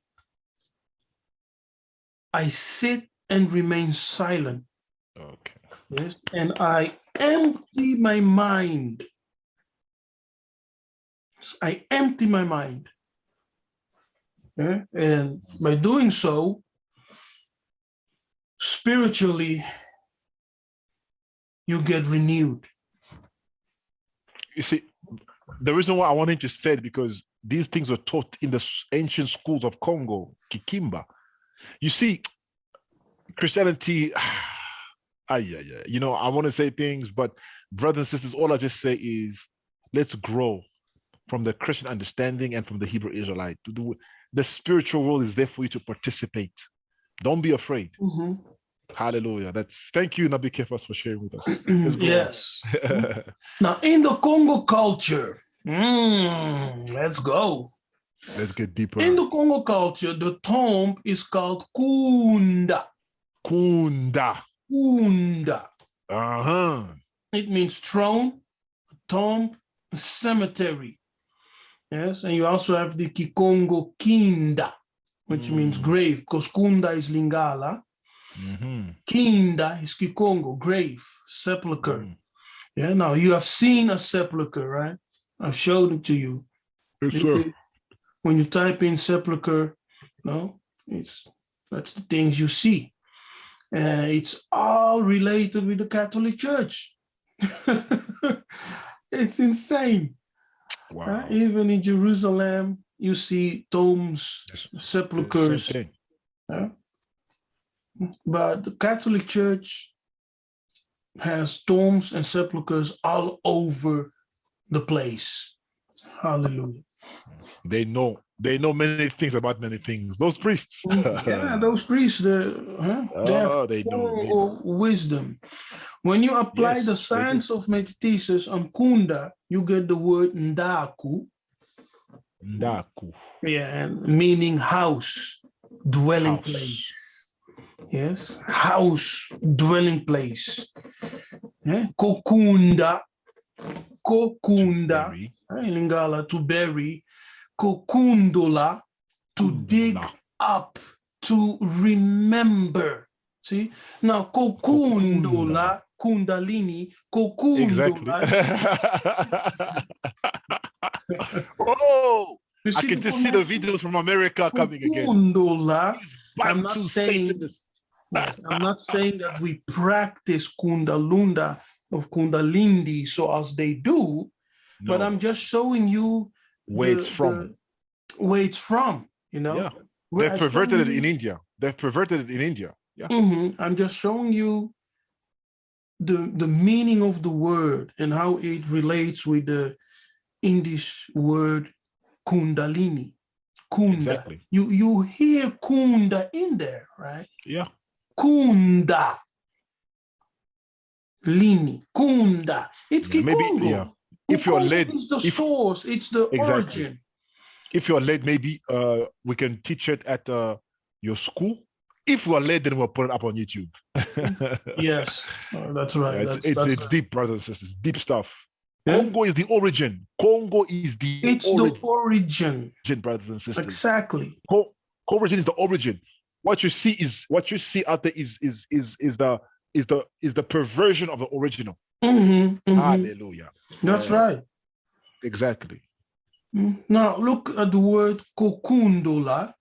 Speaker 1: I sit and remain silent.
Speaker 2: Okay.
Speaker 1: Yes, and I empty my mind. I empty my mind. Yeah? And by doing so, spiritually, you get renewed.
Speaker 2: You see, the reason why I wanted to say it, because these things were taught in the ancient schools of Congo, Kikimba. You see, Christianity, you know, I want to say things, but brothers and sisters, all I just say is let's grow from the Christian understanding and from the Hebrew Israelite. The spiritual world is there for you to participate. Don't be afraid. Hallelujah. Thank you, Nabi Kefas, for sharing with us.
Speaker 1: Yes. Now, in the Congo culture, let's go.
Speaker 2: Let's get deeper.
Speaker 1: In the Congo culture, the tomb is called Kunda.
Speaker 2: Kunda.
Speaker 1: Kunda.
Speaker 2: Uh-huh.
Speaker 1: It means throne, tomb, cemetery. Yes, and you also have the Kikongo Kinda, which means grave, because Kunda is Lingala. Kinda is Kikongo, grave, sepulcher. Yeah, now you have seen a sepulcher, right? I've showed it to you.
Speaker 2: Yes, sir.
Speaker 1: When you type in sepulcher, no, that's the things you see. It's all related with the Catholic Church. It's insane.
Speaker 2: Wow.
Speaker 1: Even in Jerusalem, you see tombs, sepulchers. But the Catholic Church has tombs and sepulchers all over the place. Hallelujah.
Speaker 2: They know many things about many things. Those priests.
Speaker 1: Yeah, those priests, they know wisdom. When you apply the science of metathesis on Kunda, you get the word Ndaku.
Speaker 2: Ndaku.
Speaker 1: Yeah, meaning house, dwelling place. Yes, house, dwelling place. Yeah? Kokunda, in Lingala, to bury. Kokundola, to dig up, to remember. See? Now, Kokundola, Kundalini, Kokundola.
Speaker 2: Exactly. Oh, I can just see the videos from America coming again.
Speaker 1: Kokundola. I'm not saying that we practice Kundalunda of Kundalindi so as they do, but I'm just showing you
Speaker 2: where it's from,
Speaker 1: you know.
Speaker 2: Yeah, they've perverted it in India. Yeah.
Speaker 1: I'm just showing you the meaning of the word and how it relates with the English word Kundalini. Kunda.
Speaker 2: Exactly.
Speaker 1: You hear Kunda in there, right?
Speaker 2: Yeah.
Speaker 1: Kunda. Lini. Kunda. It's Kikongo.
Speaker 2: Maybe, yeah. If you're led,
Speaker 1: it's the source, it's the origin.
Speaker 2: If you're led, maybe we can teach it at your school. If we're led, then we'll put it up on YouTube.
Speaker 1: Yes, that's right.
Speaker 2: Yeah, it's deep, brothers and sisters, deep stuff.
Speaker 1: Yeah?
Speaker 2: Congo is the origin.
Speaker 1: It's the origin,
Speaker 2: brothers and sisters.
Speaker 1: Exactly.
Speaker 2: Origin is the origin. What you see out there is the perversion of the original. Hallelujah.
Speaker 1: That's right.
Speaker 2: Exactly.
Speaker 1: Now look at the word kokundola.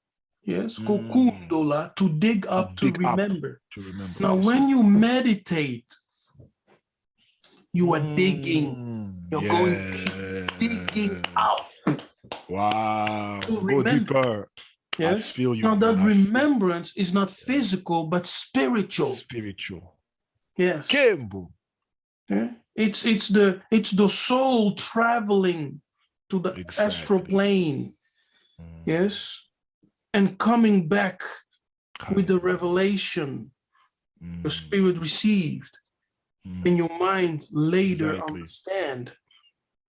Speaker 1: Yes, kokundola, to dig up, to remember. Now, when you meditate, you are digging. You're going digging out.
Speaker 2: Wow.
Speaker 1: To
Speaker 2: go deeper.
Speaker 1: Yes.
Speaker 2: I feel you.
Speaker 1: Now that remembrance is not physical but spiritual. Yes.
Speaker 2: Kembo.
Speaker 1: Yeah? It's the soul traveling to the astral plane. Yes. And coming back with the revelation the spirit received, and your mind later understand.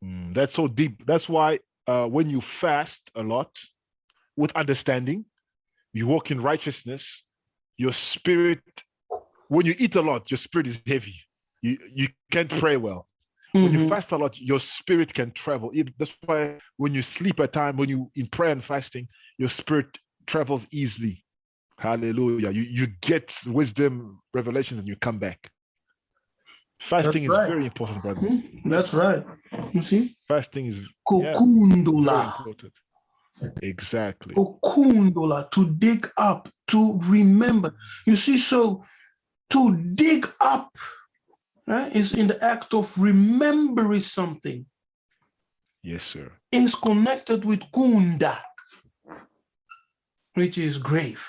Speaker 2: That's so deep. That's why when you fast a lot with understanding, you walk in righteousness, your spirit, when you eat a lot, your spirit is heavy. You can't pray well. When you fast a lot, your spirit can travel. That's why when you sleep at time, when you in prayer and fasting, your spirit travels easily. Hallelujah. You get wisdom, revelations, and you come back. Fasting is very important, brother.
Speaker 1: That's right. You see?
Speaker 2: Fasting is
Speaker 1: very
Speaker 2: important. Exactly.
Speaker 1: Kokundola, to dig up, to remember. You see, so to dig up is in the act of remembering something.
Speaker 2: Yes, sir.
Speaker 1: Is connected with kunda, which is grave.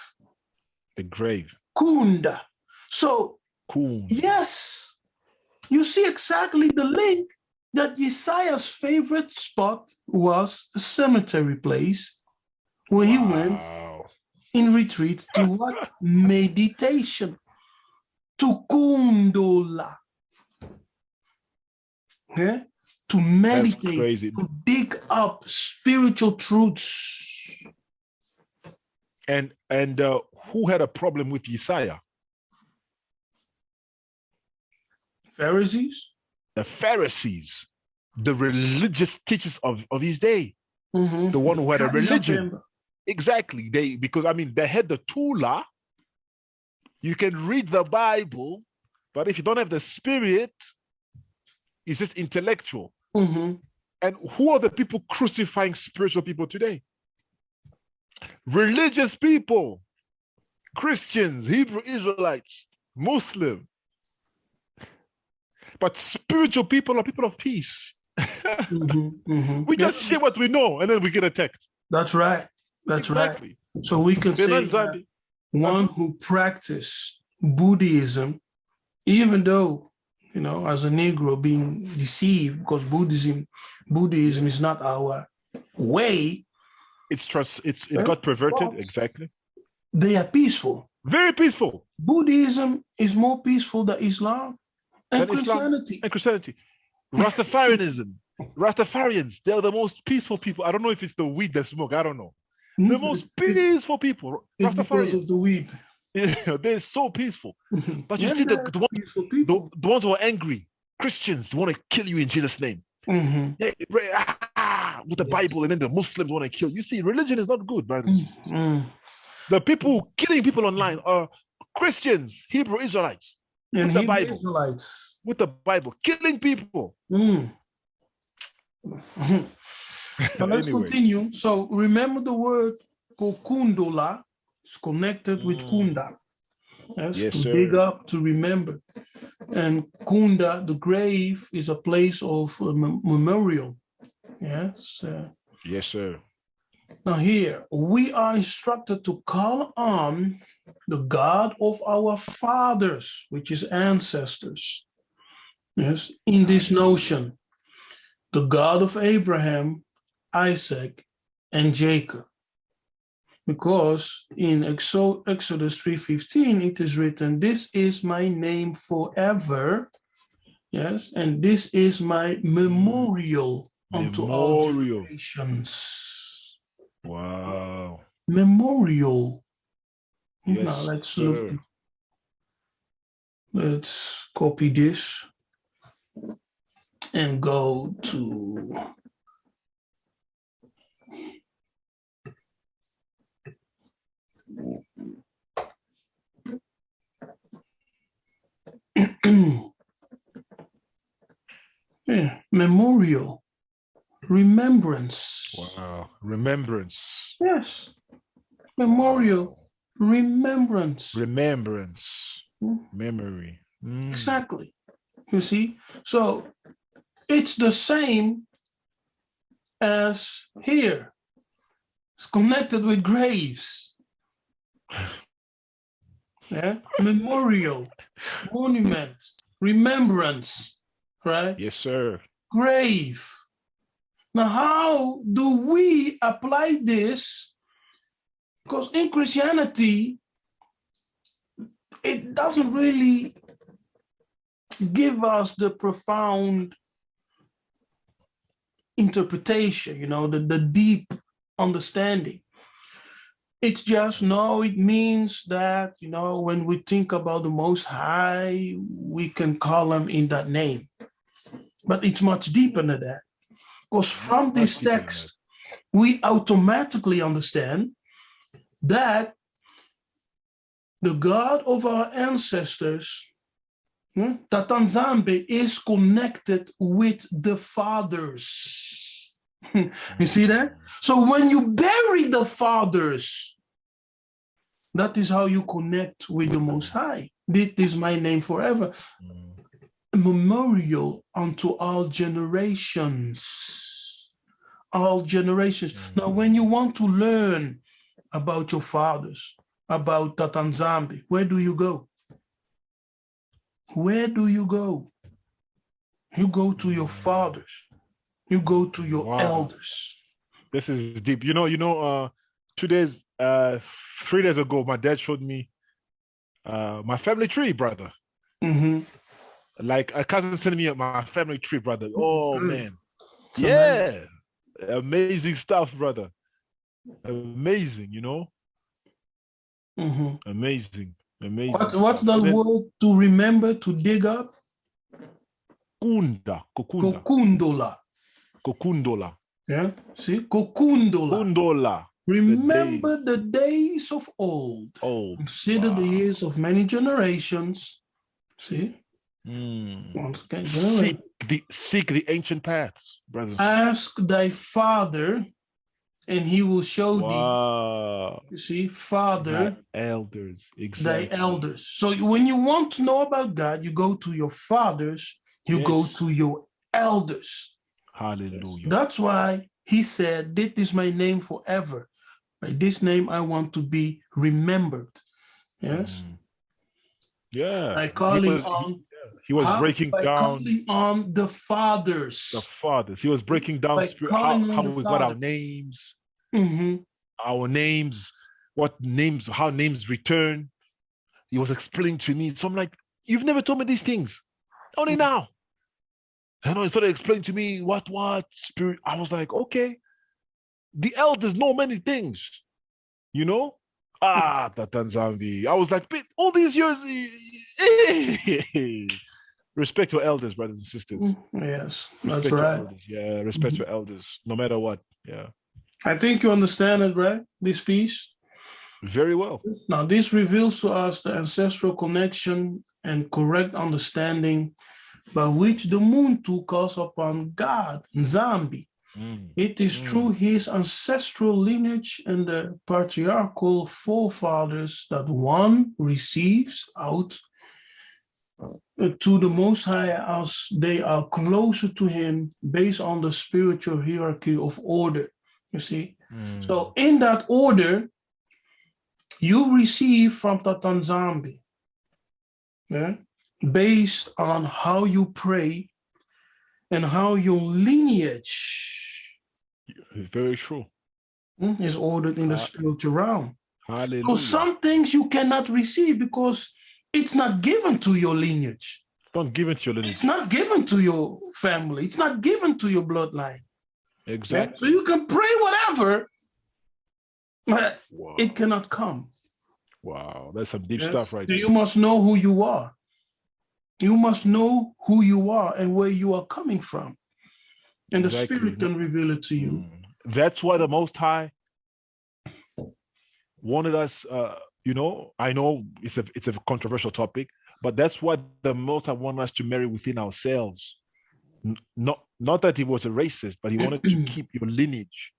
Speaker 2: The grave.
Speaker 1: Kunda. So,
Speaker 2: Cool.
Speaker 1: yes, you see exactly the link that Yiseka'yah's favorite spot was a cemetery place where he went in retreat to what? Meditation. To Kundola. Yeah? To meditate, to dig up spiritual truths.
Speaker 2: And who had a problem with Yiseka'yah?
Speaker 1: Pharisees?
Speaker 2: The Pharisees, the religious teachers of his day, the one who had a religion. Exactly. Because they had the Tula. You can read the Bible, but if you don't have the spirit, it's just intellectual. And who are the people crucifying spiritual people today? Religious people, Christians, Hebrew Israelites, Muslim. But spiritual people are people of peace. We just share what we know and then we get attacked.
Speaker 1: That's right. That's exactly right. So we can say that one who practiced Buddhism, even though, as a Negro being deceived because Buddhism is not our way.
Speaker 2: It got perverted. Exactly.
Speaker 1: They are peaceful.
Speaker 2: Very peaceful.
Speaker 1: Buddhism is more peaceful than Islam. And Christianity.
Speaker 2: Rastafarians, they're the most peaceful people. I don't know if it's the weed they smoke. I don't know. The most peaceful people.
Speaker 1: Rastafarians. Because of the weed.
Speaker 2: They're so peaceful. But you see the ones who are angry, Christians want to kill you in Jesus' name. With the Bible, and then the Muslims want to kill you. See, religion is not good, brothers and sisters. The people killing people online are Christians, Hebrew Israelites.
Speaker 1: And
Speaker 2: with the Bible.
Speaker 1: Israelites.
Speaker 2: With the Bible, killing people.
Speaker 1: But let's continue. So remember the word Kokundola is connected with Kunda. Yes, to dig up, to remember. And Kunda, the grave, is a place of memorial. Yes.
Speaker 2: Yes, sir.
Speaker 1: Now here, we are instructed to call on the God of our fathers, which is ancestors. Yes, in this notion, the God of Abraham, Isaac, and Jacob. Because in Exodus 3:15, it is written, "This is my name forever." Yes, and this is my memorial unto all generations.
Speaker 2: Wow.
Speaker 1: Memorial.
Speaker 2: Yes,
Speaker 1: now let's copy this and go to memorial, remembrance.
Speaker 2: Wow, remembrance.
Speaker 1: Yes, memorial, remembrance.
Speaker 2: Remembrance, memory.
Speaker 1: Exactly. You see, so it's the same as here. It's connected with graves. Yeah, memorial, monument, remembrance, right?
Speaker 2: Yes, sir.
Speaker 1: Grave. Now, how do we apply this? Because in Christianity, it doesn't really give us the profound interpretation, the deep understanding. It's just, it means that, when we think about the Most High, we can call him in that name. But it's much deeper than that. Because from this text, we automatically understand that the God of our ancestors, Tatanzambe, is connected with the fathers. You see that? So when you bury the fathers, that is how you connect with the Most High. This is my name forever. A memorial unto all generations. All generations. Now, when you want to learn about your fathers, about Tatanzambi, where do you go? Where do you go? You go to your fathers. You go to your elders.
Speaker 2: This is deep. 3 days ago, my dad showed me my family tree, brother. Like a cousin sent me my family tree, brother. Oh man. Yeah. Amazing stuff, brother. Amazing, Amazing.
Speaker 1: What's the word to remember, to dig up? Kokundola. Yeah, see, Kokundola. Remember the days of old. Consider the years of many generations. See? Once again,
Speaker 2: seek the ancient paths, brothers.
Speaker 1: Ask thy father, and he will show thee. You see, father,
Speaker 2: thy elders, exactly.
Speaker 1: Thy elders. So when you want to know about God, you go to your fathers, you go to your elders.
Speaker 2: Hallelujah.
Speaker 1: That's why he said, "This is my name forever. By this name I want to be remembered." Yes. By calling
Speaker 2: he was breaking down.
Speaker 1: Calling on the fathers.
Speaker 2: The fathers. He was breaking down how we got our names. Our names, how names return. He was explaining to me. So I'm like, you've never told me these things. Only now. And he started explaining to me what spirit. I was like, okay. The elders know many things. Tatanzambi. I was like, all these years. Respect your elders, brothers and sisters.
Speaker 1: Yes, that's right.
Speaker 2: Yeah, respect your elders, no matter what. Yeah.
Speaker 1: I think you understand it, right? This piece?
Speaker 2: Very well.
Speaker 1: Now, this reveals to us the ancestral connection and correct understanding by which the Muntu calls upon God, Nzambi. It is through his ancestral lineage and the patriarchal forefathers that one receives out to the Most High as they are closer to him based on the spiritual hierarchy of order, you see. So in that order, you receive from Tatanzambi, based on how you pray and how your lineage
Speaker 2: very true
Speaker 1: is ordered in the spiritual realm.
Speaker 2: Hallelujah.
Speaker 1: So some things you cannot receive because it's not given to your lineage.
Speaker 2: Don't give it to your lineage.
Speaker 1: It's not given to your family. It's not given to your bloodline.
Speaker 2: Exactly.
Speaker 1: So you can pray whatever, but it cannot come.
Speaker 2: Wow, that's some deep stuff right there.
Speaker 1: You must know who you are. You must know who you are and where you are coming from. And the Spirit can reveal it to you.
Speaker 2: That's why the Most High wanted us, I know it's a controversial topic, but that's why the Most High wanted us to marry within ourselves. Not that he was a racist, but he wanted to keep your lineage.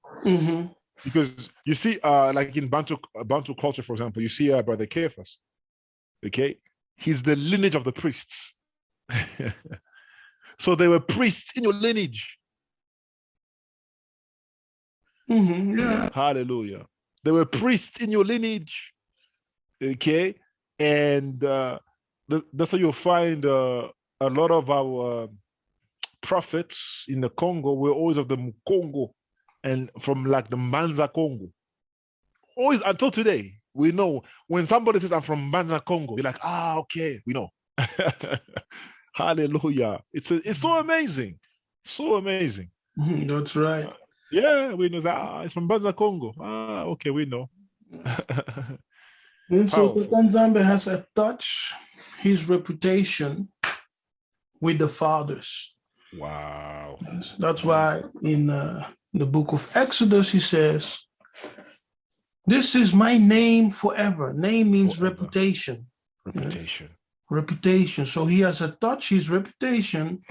Speaker 2: Because you see, like in Bantu culture, for example, you see Brother Caiaphas, okay? He's the lineage of the priests. So they were priests in your lineage. Hallelujah. They were priests in your lineage, okay? And that's how you'll find a lot of our prophets in the Congo were always of the Congo and from like the Manza Congo. Always until today, we know when somebody says I'm from Manza Congo, you're like, okay, we know. Hallelujah. It's so amazing. So amazing.
Speaker 1: That's right.
Speaker 2: Yeah, we know that it's from Manza Congo. Okay, we know.
Speaker 1: And so Tatanzambi has attached his reputation with the fathers.
Speaker 2: Wow.
Speaker 1: That's why in the book of Exodus, he says, "This is my name forever." Name means reputation.
Speaker 2: Reputation.
Speaker 1: Yes? Reputation. So he has attached his reputation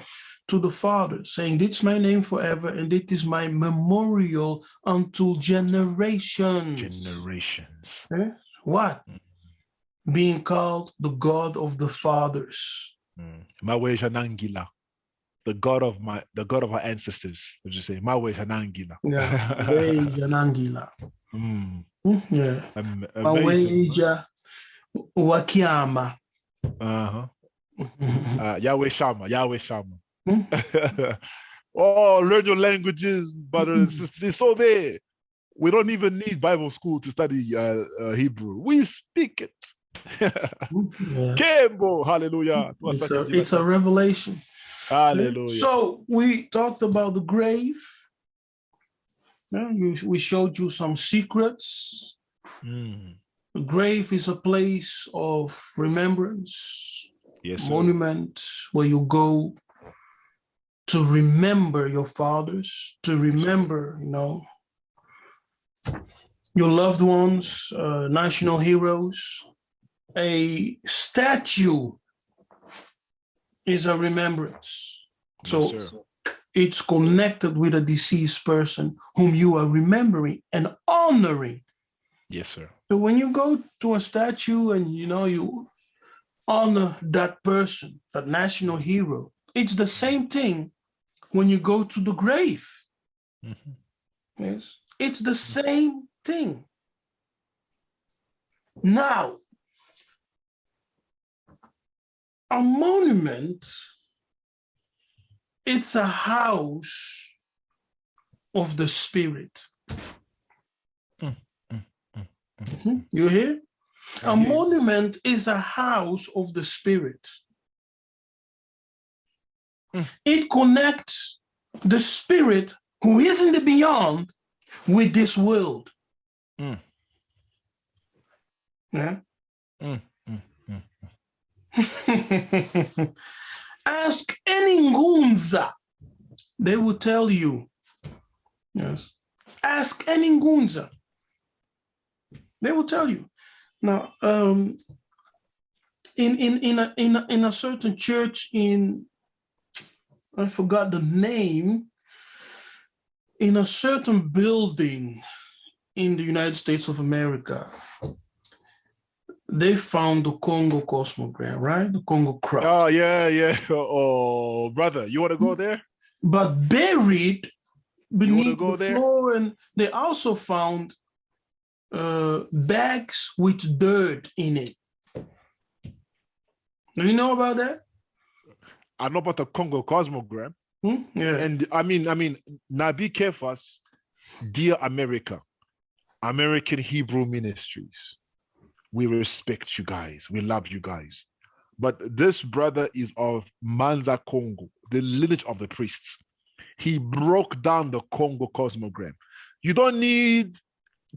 Speaker 1: to the Father, saying, "This is my name forever, and it is my memorial unto generations."
Speaker 2: Generations.
Speaker 1: What? Being called the God of the fathers.
Speaker 2: Mawe Janangila. The God of our ancestors. Would you say Mawe Janangila?
Speaker 1: Yeah, Janangila. Yeah.
Speaker 2: Amazing.
Speaker 1: Maweja Wakiama.
Speaker 2: Yahweh Shama, Yahweh Shama. Oh, learn your languages, brothers and sisters. It's so there. We don't even need Bible school to study Hebrew. We speak it. Kembo, hallelujah.
Speaker 1: It's a revelation.
Speaker 2: Hallelujah.
Speaker 1: So we talked about the grave. We showed you some secrets. The grave is a place of remembrance, monument where you go to remember your fathers, to remember, your loved ones, national heroes. A statue is a remembrance. So it's connected with a deceased person whom you are remembering and honoring.
Speaker 2: Yes, sir.
Speaker 1: So when you go to a statue and you honor that person, that national hero, it's the same thing when you go to the grave. Yes, it's the same thing. Now, a monument, it's a house of the spirit. You hear? A monument is a house of the spirit. It connects the spirit who is in the beyond with this world. Yeah. Ask any Ngunza, they will tell you. Yes. Ask any Ngunza, they will tell you. Now, in a certain church I forgot the name, in a certain building in the United States of America, they found the Congo Cosmogram, right? The Congo cross.
Speaker 2: Oh, yeah. Oh, brother, you want to go there?
Speaker 1: But buried beneath the floor, and they also found bags with dirt in it. Do you know about that?
Speaker 2: I know about the Congo Cosmogram.
Speaker 1: Yeah.
Speaker 2: And I mean, Nabi Kefas, dear America, American Hebrew Ministries, we respect you guys. We love you guys. But this brother is of Manza Congo, the lineage of the priests. He broke down the Congo Cosmogram. You don't need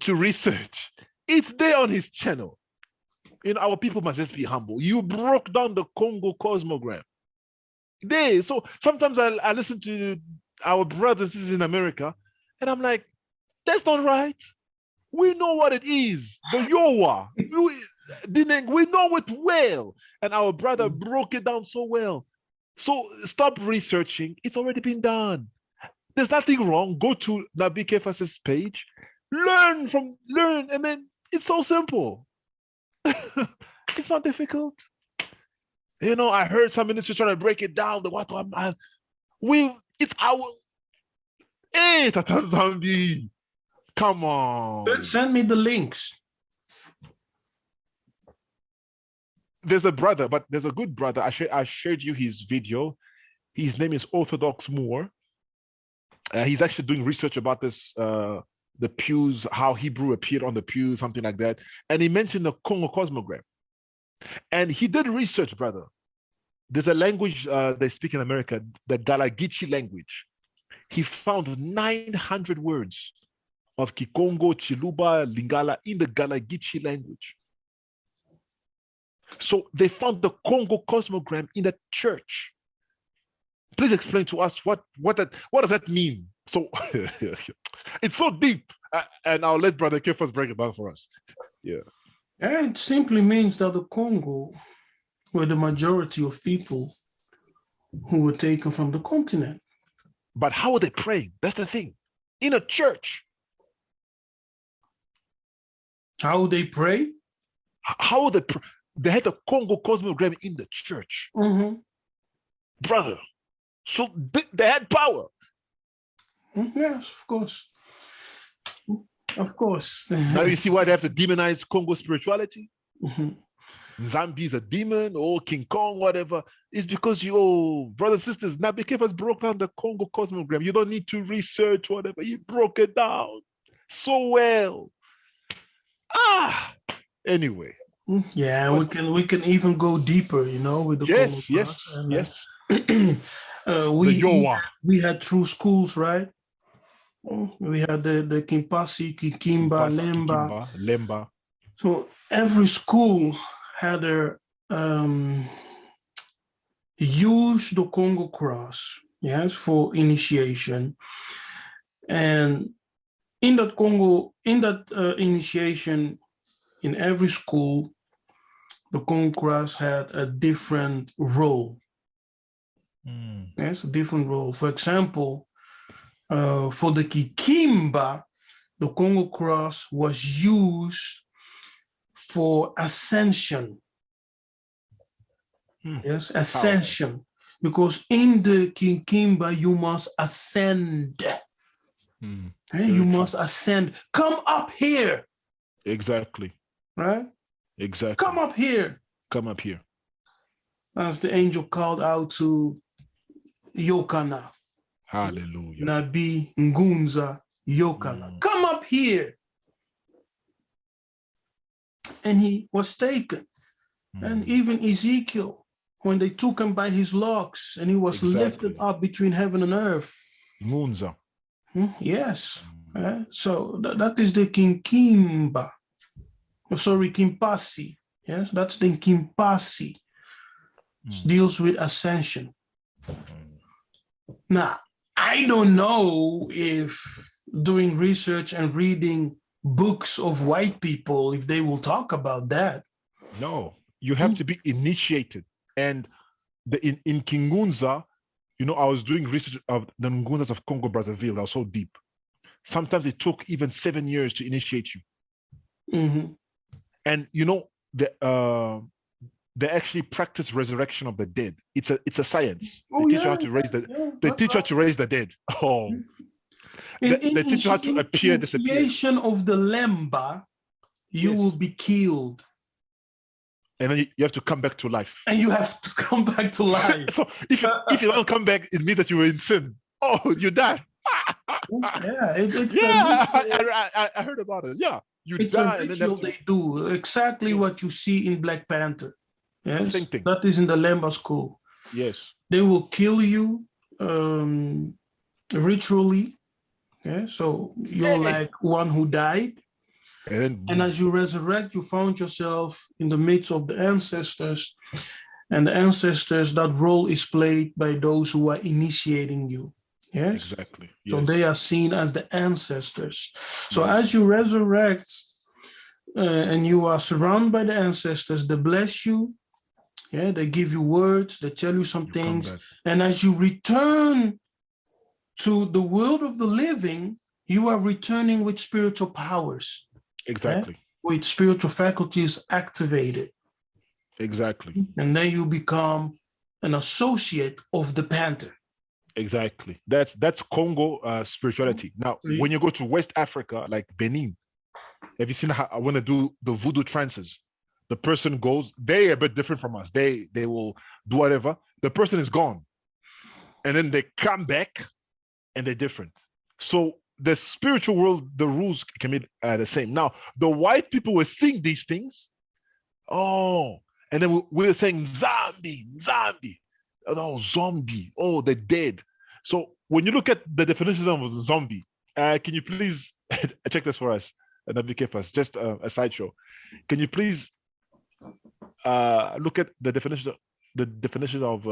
Speaker 2: to research. It's there on his channel. Our people must just be humble. You broke down the Congo Cosmogram. There. So sometimes I listen to our brothers in America, and I'm like, that's not right. We know what it is. The Yowa. We know it well. And our brother broke it down so well. So stop researching. It's already been done. There's nothing wrong. Go to Nabi Kefas's page. Learn, and then it's so simple. It's not difficult. I heard some ministers trying to break it down. It's our. Hey, Tatanzambi. Come on.
Speaker 1: Send me the links.
Speaker 2: There's a brother, but there's a good brother. I shared you his video. His name is Orthodox Moore. He's actually doing research about this, the pews, how Hebrew appeared on the pews, something like that. And he mentioned the Congo Cosmogram. And he did research, brother. There's a language they speak in America, the Galagichi language. He found 900 words of Kikongo, Chiluba, Lingala in the Galagichi language. So they found the Congo Cosmogram in the church. Please explain to us what does that mean? So it's so deep, and I'll let Brother Kefas break it down for us. Yeah.
Speaker 1: It simply means that the Congo were the majority of people who were taken from the continent.
Speaker 2: But how are they praying? That's the thing. In a church.
Speaker 1: How would they pray?
Speaker 2: How would they pray? They had the Congo Cosmogram in the church. Brother. So they had power.
Speaker 1: Yes, of course. Of course.
Speaker 2: Now you see why they have to demonize Congo spirituality?
Speaker 1: Mhm.
Speaker 2: Nzambi is a demon, or King Kong, whatever. It's because you, brothers and sisters, Nabikef has broke down the Congo Cosmogram. You don't need to research whatever. He broke it down so well. Anyway.
Speaker 1: Yeah, we can even go deeper, you know, with the Congo
Speaker 2: Yes.
Speaker 1: Cross. And, we had through schools, right? We had the Kimpasi, Kikimba,
Speaker 2: Lemba.
Speaker 1: So every school had their use the Congo Cross, yes, for initiation. And in that initiation, in every school, the Congo Cross had a different role. Yes, a different role. For example, for the Kikimba, the Congo Cross was used for ascension. Yes, ascension. Because in the Kikimba, you must ascend. You must ascend. Come up here.
Speaker 2: Exactly.
Speaker 1: Right?
Speaker 2: Exactly.
Speaker 1: Come up here.
Speaker 2: Come up here.
Speaker 1: As the angel called out to Yokana.
Speaker 2: Hallelujah.
Speaker 1: Nabi Ngunza Yokana. Come up here. And he was taken. And even Ezekiel, when they took him by his locks and he was lifted up between heaven and earth.
Speaker 2: Ngunza.
Speaker 1: Yes. So that is the Kinkimba. Sorry, Kimpasi. Yes, that's the Kimpasi. Deals with ascension. Now, I don't know if doing research and reading books of white people, if they will talk about that.
Speaker 2: No, you have to be initiated. And in Kingunza, you know, I was doing research of the Ngunzas of Congo Brazzaville. That was so deep. Sometimes it took even 7 years to initiate you. And you know, they actually practice resurrection of the dead. It's a science. They teach you how to raise they teach you how to raise the dead. They teach you how to appear, disappear.
Speaker 1: In initiation of the Lemba, you will be killed.
Speaker 2: And then you have to come back to life.
Speaker 1: And you have to come back to life.
Speaker 2: So if you don't come back, it means that you were in sin. Oh, you die. I heard about it. Yeah,
Speaker 1: it's die. It's a ritual they do. Exactly what you see in Black Panther. Yes,
Speaker 2: same thing.
Speaker 1: That is in the Lemba school.
Speaker 2: Yes.
Speaker 1: They will kill you ritually. Yeah, so you're like one who died. And as you resurrect, you found yourself in the midst of the ancestors. And the ancestors, that role is played by those who are initiating you. Yes?
Speaker 2: Exactly.
Speaker 1: Yes. So they are seen as the ancestors. So
Speaker 2: yes.
Speaker 1: As you resurrect and you are surrounded by the ancestors, they bless you. Yeah, they give you words, they tell you some things. And as you return to the world of the living, you are returning with spiritual powers.
Speaker 2: Exactly.
Speaker 1: With spiritual faculties activated.
Speaker 2: Exactly.
Speaker 1: And then you become an associate of the Panther.
Speaker 2: Exactly. That's Congo spirituality. Now, when you go to West Africa, like Benin, have you seen how I want to do the voodoo trances? The person goes, they're a bit different from us. They will do whatever. The person is gone. And then they come back and they're different. So the spiritual world, the rules can be the same. Now, the white people were seeing these things. Oh, and then we were saying zombie. Oh, zombie. Oh, they're dead. So when you look at the definition of a zombie, can you please check this for us? And Nabikefas, just a sideshow. Can you please look at the definition of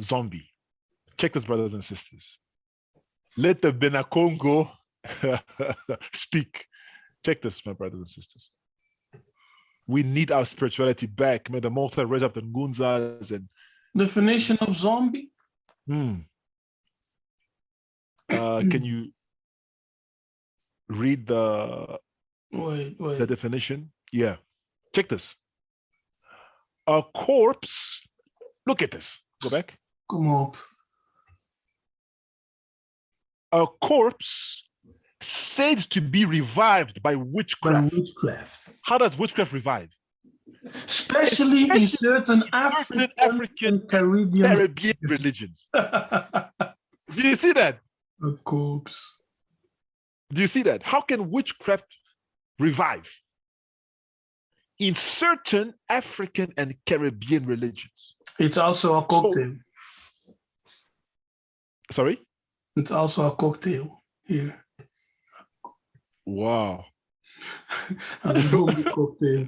Speaker 2: zombie? Check this, brothers and sisters. Let the Benacongo speak. Check this, my brothers and sisters. We need our spirituality back. May the Multi raise up the Ngunzas and
Speaker 1: definition of zombie.
Speaker 2: Can you read the
Speaker 1: the
Speaker 2: definition? Yeah. Check this. A corpse. Look at this. Go back.
Speaker 1: Come up.
Speaker 2: A corpse said to be revived by witchcraft. How does witchcraft revive?
Speaker 1: Especially in certain African and Caribbean
Speaker 2: religions. Do you see that?
Speaker 1: Of course.
Speaker 2: Do you see that? How can witchcraft revive in certain African and Caribbean religions?
Speaker 1: It's also a cocktail.
Speaker 2: Sorry?
Speaker 1: It's also a cocktail here.
Speaker 2: Wow.
Speaker 1: A zombie cocktail.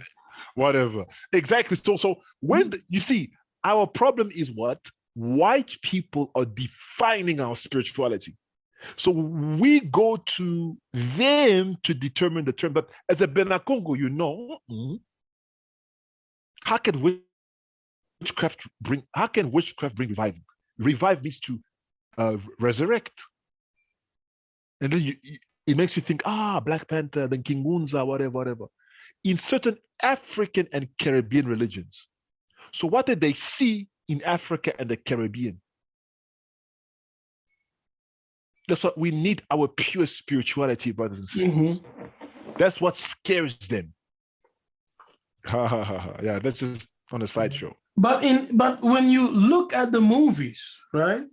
Speaker 2: Whatever. Exactly. So when you see, our problem is what? White people are defining our spirituality. So we go to them to determine the term. But as a Benakongo, you know, how can witchcraft bring revival? Revive means to resurrect. And then it makes you think, Black Panther, then King Unza, whatever. In certain African and Caribbean religions. So what did they see in Africa and the Caribbean? That's what we need, our pure spirituality, brothers and sisters. That's what scares them. Yeah, that's just on a sideshow.
Speaker 1: But when you look at the movies, right?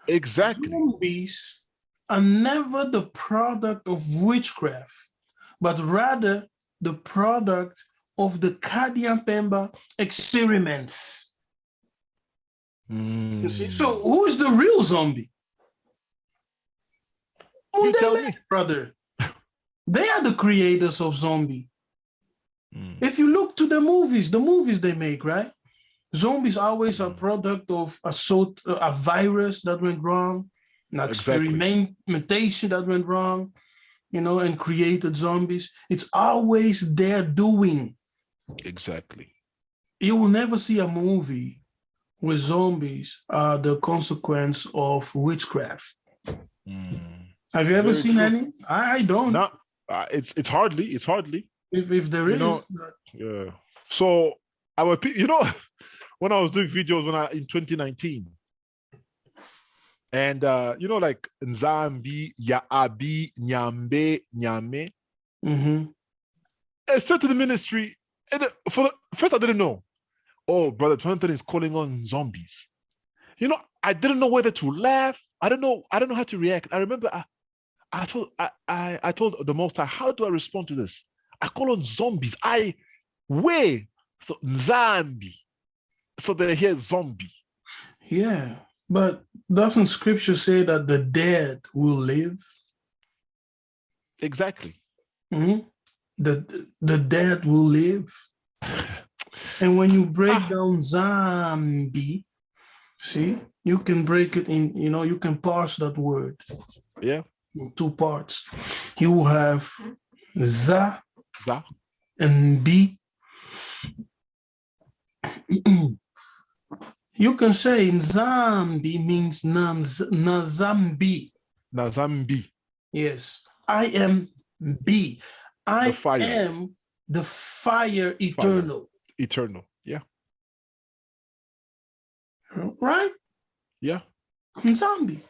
Speaker 2: Exactly.
Speaker 1: Zombies are never the product of witchcraft, but rather the product of the Kadiampemba experiments. You see? So who is the real zombie?
Speaker 2: You tell me,
Speaker 1: brother. They are the creators of zombie. If you look to the movies they make, right? Zombies always a product of a virus that went wrong, an experimentation that went wrong, and created zombies. It's always their doing.
Speaker 2: Exactly.
Speaker 1: You will never see a movie where zombies are the consequence of witchcraft. Have you ever seen any? I don't.
Speaker 2: No, it's hardly.
Speaker 1: If there is.
Speaker 2: Yeah. So when I was doing videos in 2019, and like Nzambi, Ya'abi, Nyambe, Nyame, a certain ministry. And first I didn't know. Oh, Brother Twanton is calling on zombies. I didn't know whether to laugh. I don't know how to react. I remember I told the Most High, how do I respond to this? I call on zombies. So Nzambi. So they hear zombie.
Speaker 1: Yeah, but doesn't Scripture say that the dead will live?
Speaker 2: Exactly.
Speaker 1: The dead will live. And when you break down zombie, see, you can break it in, you can parse that word.
Speaker 2: Yeah.
Speaker 1: In two parts. You have za and bi. You can say Nzambi means Nazambi.
Speaker 2: Nazambi.
Speaker 1: Yes. I am B. I am the fire eternal.
Speaker 2: Eternal. Yeah.
Speaker 1: Right?
Speaker 2: Yeah.
Speaker 1: Nzambi.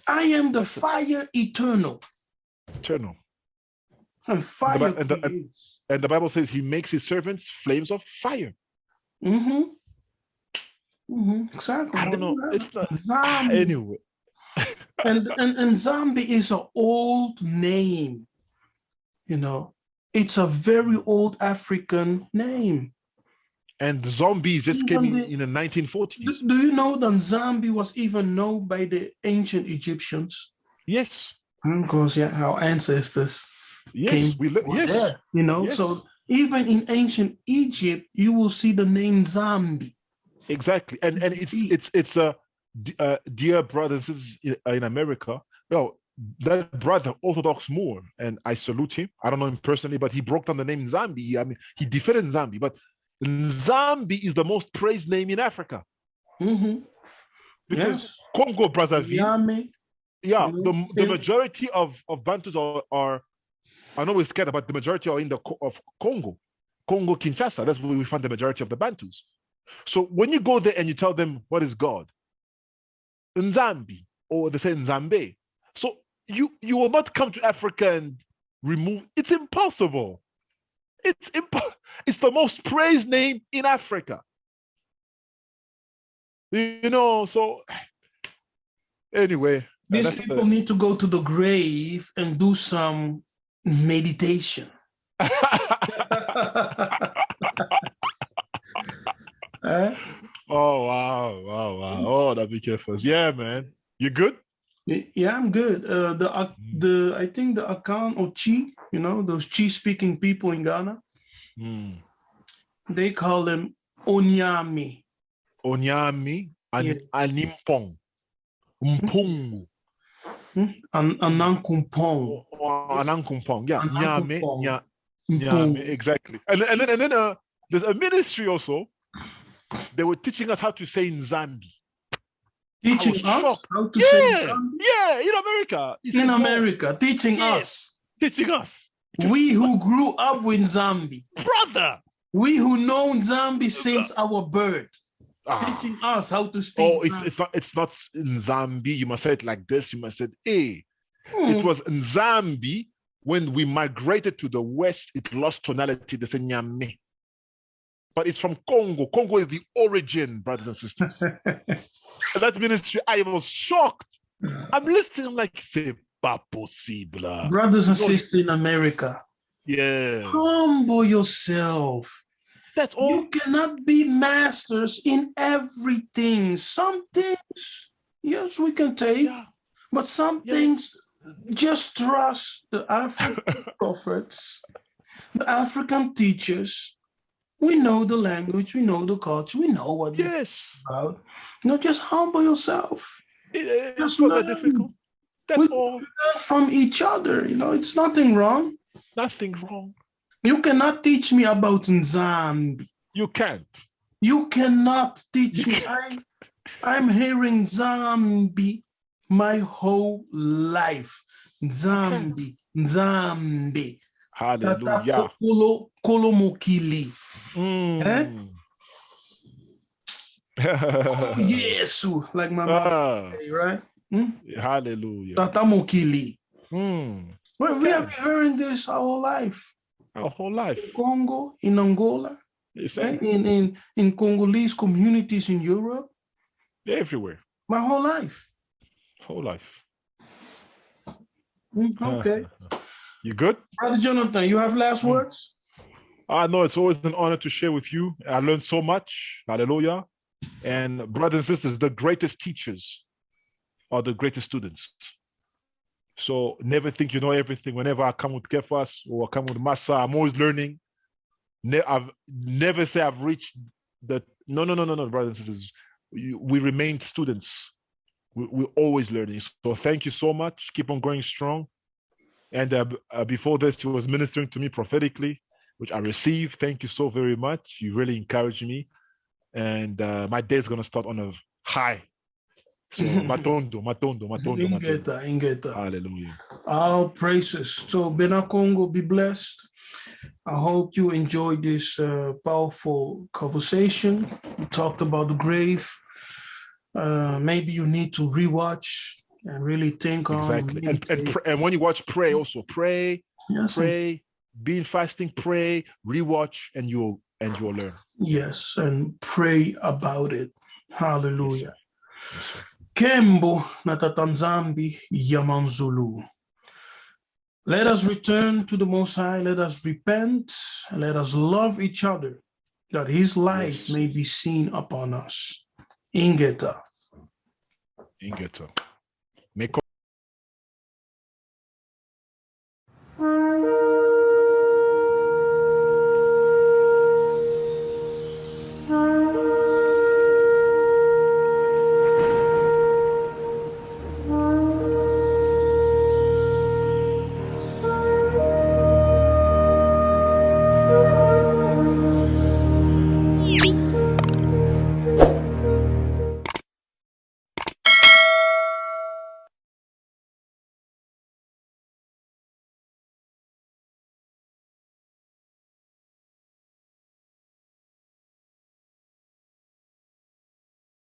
Speaker 1: I am the fire eternal.
Speaker 2: Eternal.
Speaker 1: And fire.
Speaker 2: And the Bible says he makes his servants flames of fire.
Speaker 1: Exactly.
Speaker 2: I don't know. It's not zombie. Anyway.
Speaker 1: and zombie is an old name. It's a very old African name.
Speaker 2: And zombies just came in the 1940s.
Speaker 1: Do you know that zombie was even known by the ancient Egyptians?
Speaker 2: Yes.
Speaker 1: Because our ancestors came there.
Speaker 2: Yes.
Speaker 1: So even in ancient Egypt, you will see the name zombie.
Speaker 2: Exactly, and it's dear brothers in America. That brother, Orthodox Moor, and I salute him. I don't know him personally, but he broke down the name Nzambi. I mean, he defended Nzambi, but Nzambi is the most praised name in Africa. Because Congo Brazzaville, the majority of Bantus are I know we're scared, but the majority are of Congo Kinshasa. That's where we find the majority of the Bantus. So when you go there and you tell them what is God, Nzambi, or they say Nzambe. So you will not come to Africa and remove. It's impossible. It's the most praised name in Africa. You know, so anyway.
Speaker 1: These people need to go to the grave and do some meditation.
Speaker 2: Oh, wow. Oh, that'd be careful. Yeah, man. You good?
Speaker 1: Yeah, I'm good. I think the account of Chi, you know, those Chi speaking people in Ghana, they call them Onyami.
Speaker 2: Onyami and Animpong. Mpungu.
Speaker 1: Anankumpong.
Speaker 2: Anankumpong. Yeah. Nyame. Exactly. And then there's a ministry also. They were teaching us how to say Nzambi.
Speaker 1: Teaching us how to say Nzambi?
Speaker 2: Yeah, in America.
Speaker 1: In America, teaching us.
Speaker 2: Teaching us.
Speaker 1: We who grew up with Nzambi.
Speaker 2: Brother.
Speaker 1: We who know Nzambi since our birth. Teaching us how to speak.
Speaker 2: Oh, it's not Nzambi. You must say it like this. You must say, hey. It was Nzambi. When we migrated to the West, it lost tonality. They say Nyame. But it's from Congo. Congo is the origin, brothers and sisters. That ministry, I was shocked. I'm listening like, c'est pas possible.
Speaker 1: Brothers and sisters in America.
Speaker 2: Yeah.
Speaker 1: Humble yourself.
Speaker 2: That's all.
Speaker 1: You cannot be masters in everything. Some things, yes, we can take. But some things, just trust the African prophets, the African teachers. We know the language, we know the culture, we know what it's about. You know, just humble yourself.
Speaker 2: It's not that difficult. That's all.
Speaker 1: Learn from each other. You know, it's nothing wrong.
Speaker 2: Nothing wrong.
Speaker 1: You cannot teach me about Nzambi.
Speaker 2: You can't.
Speaker 1: You cannot teach me. I'm hearing Nzambi my whole life. Nzambi.
Speaker 2: Hallelujah.
Speaker 1: Kolomokili. Oh, yes, like my mom say, right?
Speaker 2: Hallelujah.
Speaker 1: Tatamokili. Well, we have been hearing this our whole life.
Speaker 2: Our whole life.
Speaker 1: In Congo, in Angola, in Congolese communities in Europe.
Speaker 2: Everywhere.
Speaker 1: My whole life.
Speaker 2: Whole life.
Speaker 1: Okay.
Speaker 2: You good?
Speaker 1: Brother Jonathan, you have last words?
Speaker 2: No, it's always an honor to share with you. I learned so much. Hallelujah. And brothers and sisters, the greatest teachers are the greatest students. So never think you know everything. Whenever I come with Kefas or I come with Massa, I'm always learning. I've never say I've reached the... No, brothers and sisters. We remain students. We're always learning. So thank you so much. Keep on going strong. And before this, he was ministering to me prophetically, which I received. Thank you so very much. You really encouraged me. And my day is going to start on a high. So, matondo.
Speaker 1: Ingeta.
Speaker 2: Hallelujah.
Speaker 1: All praises. So, Bena Congo, be blessed. I hope you enjoyed this powerful conversation. We talked about the grave. Maybe you need to rewatch and really think on.
Speaker 2: Exactly. And when you watch, pray also. Pray.
Speaker 1: Yes,
Speaker 2: pray. Be in fasting. Pray. Rewatch, and you'll learn.
Speaker 1: Yes, and pray about it. Hallelujah.
Speaker 2: Yes,
Speaker 1: Kembo natatanzambi yamanzulu. Let us return to the Most High. Let us repent. And let us love each other, that His light may be seen upon us. Ingeta.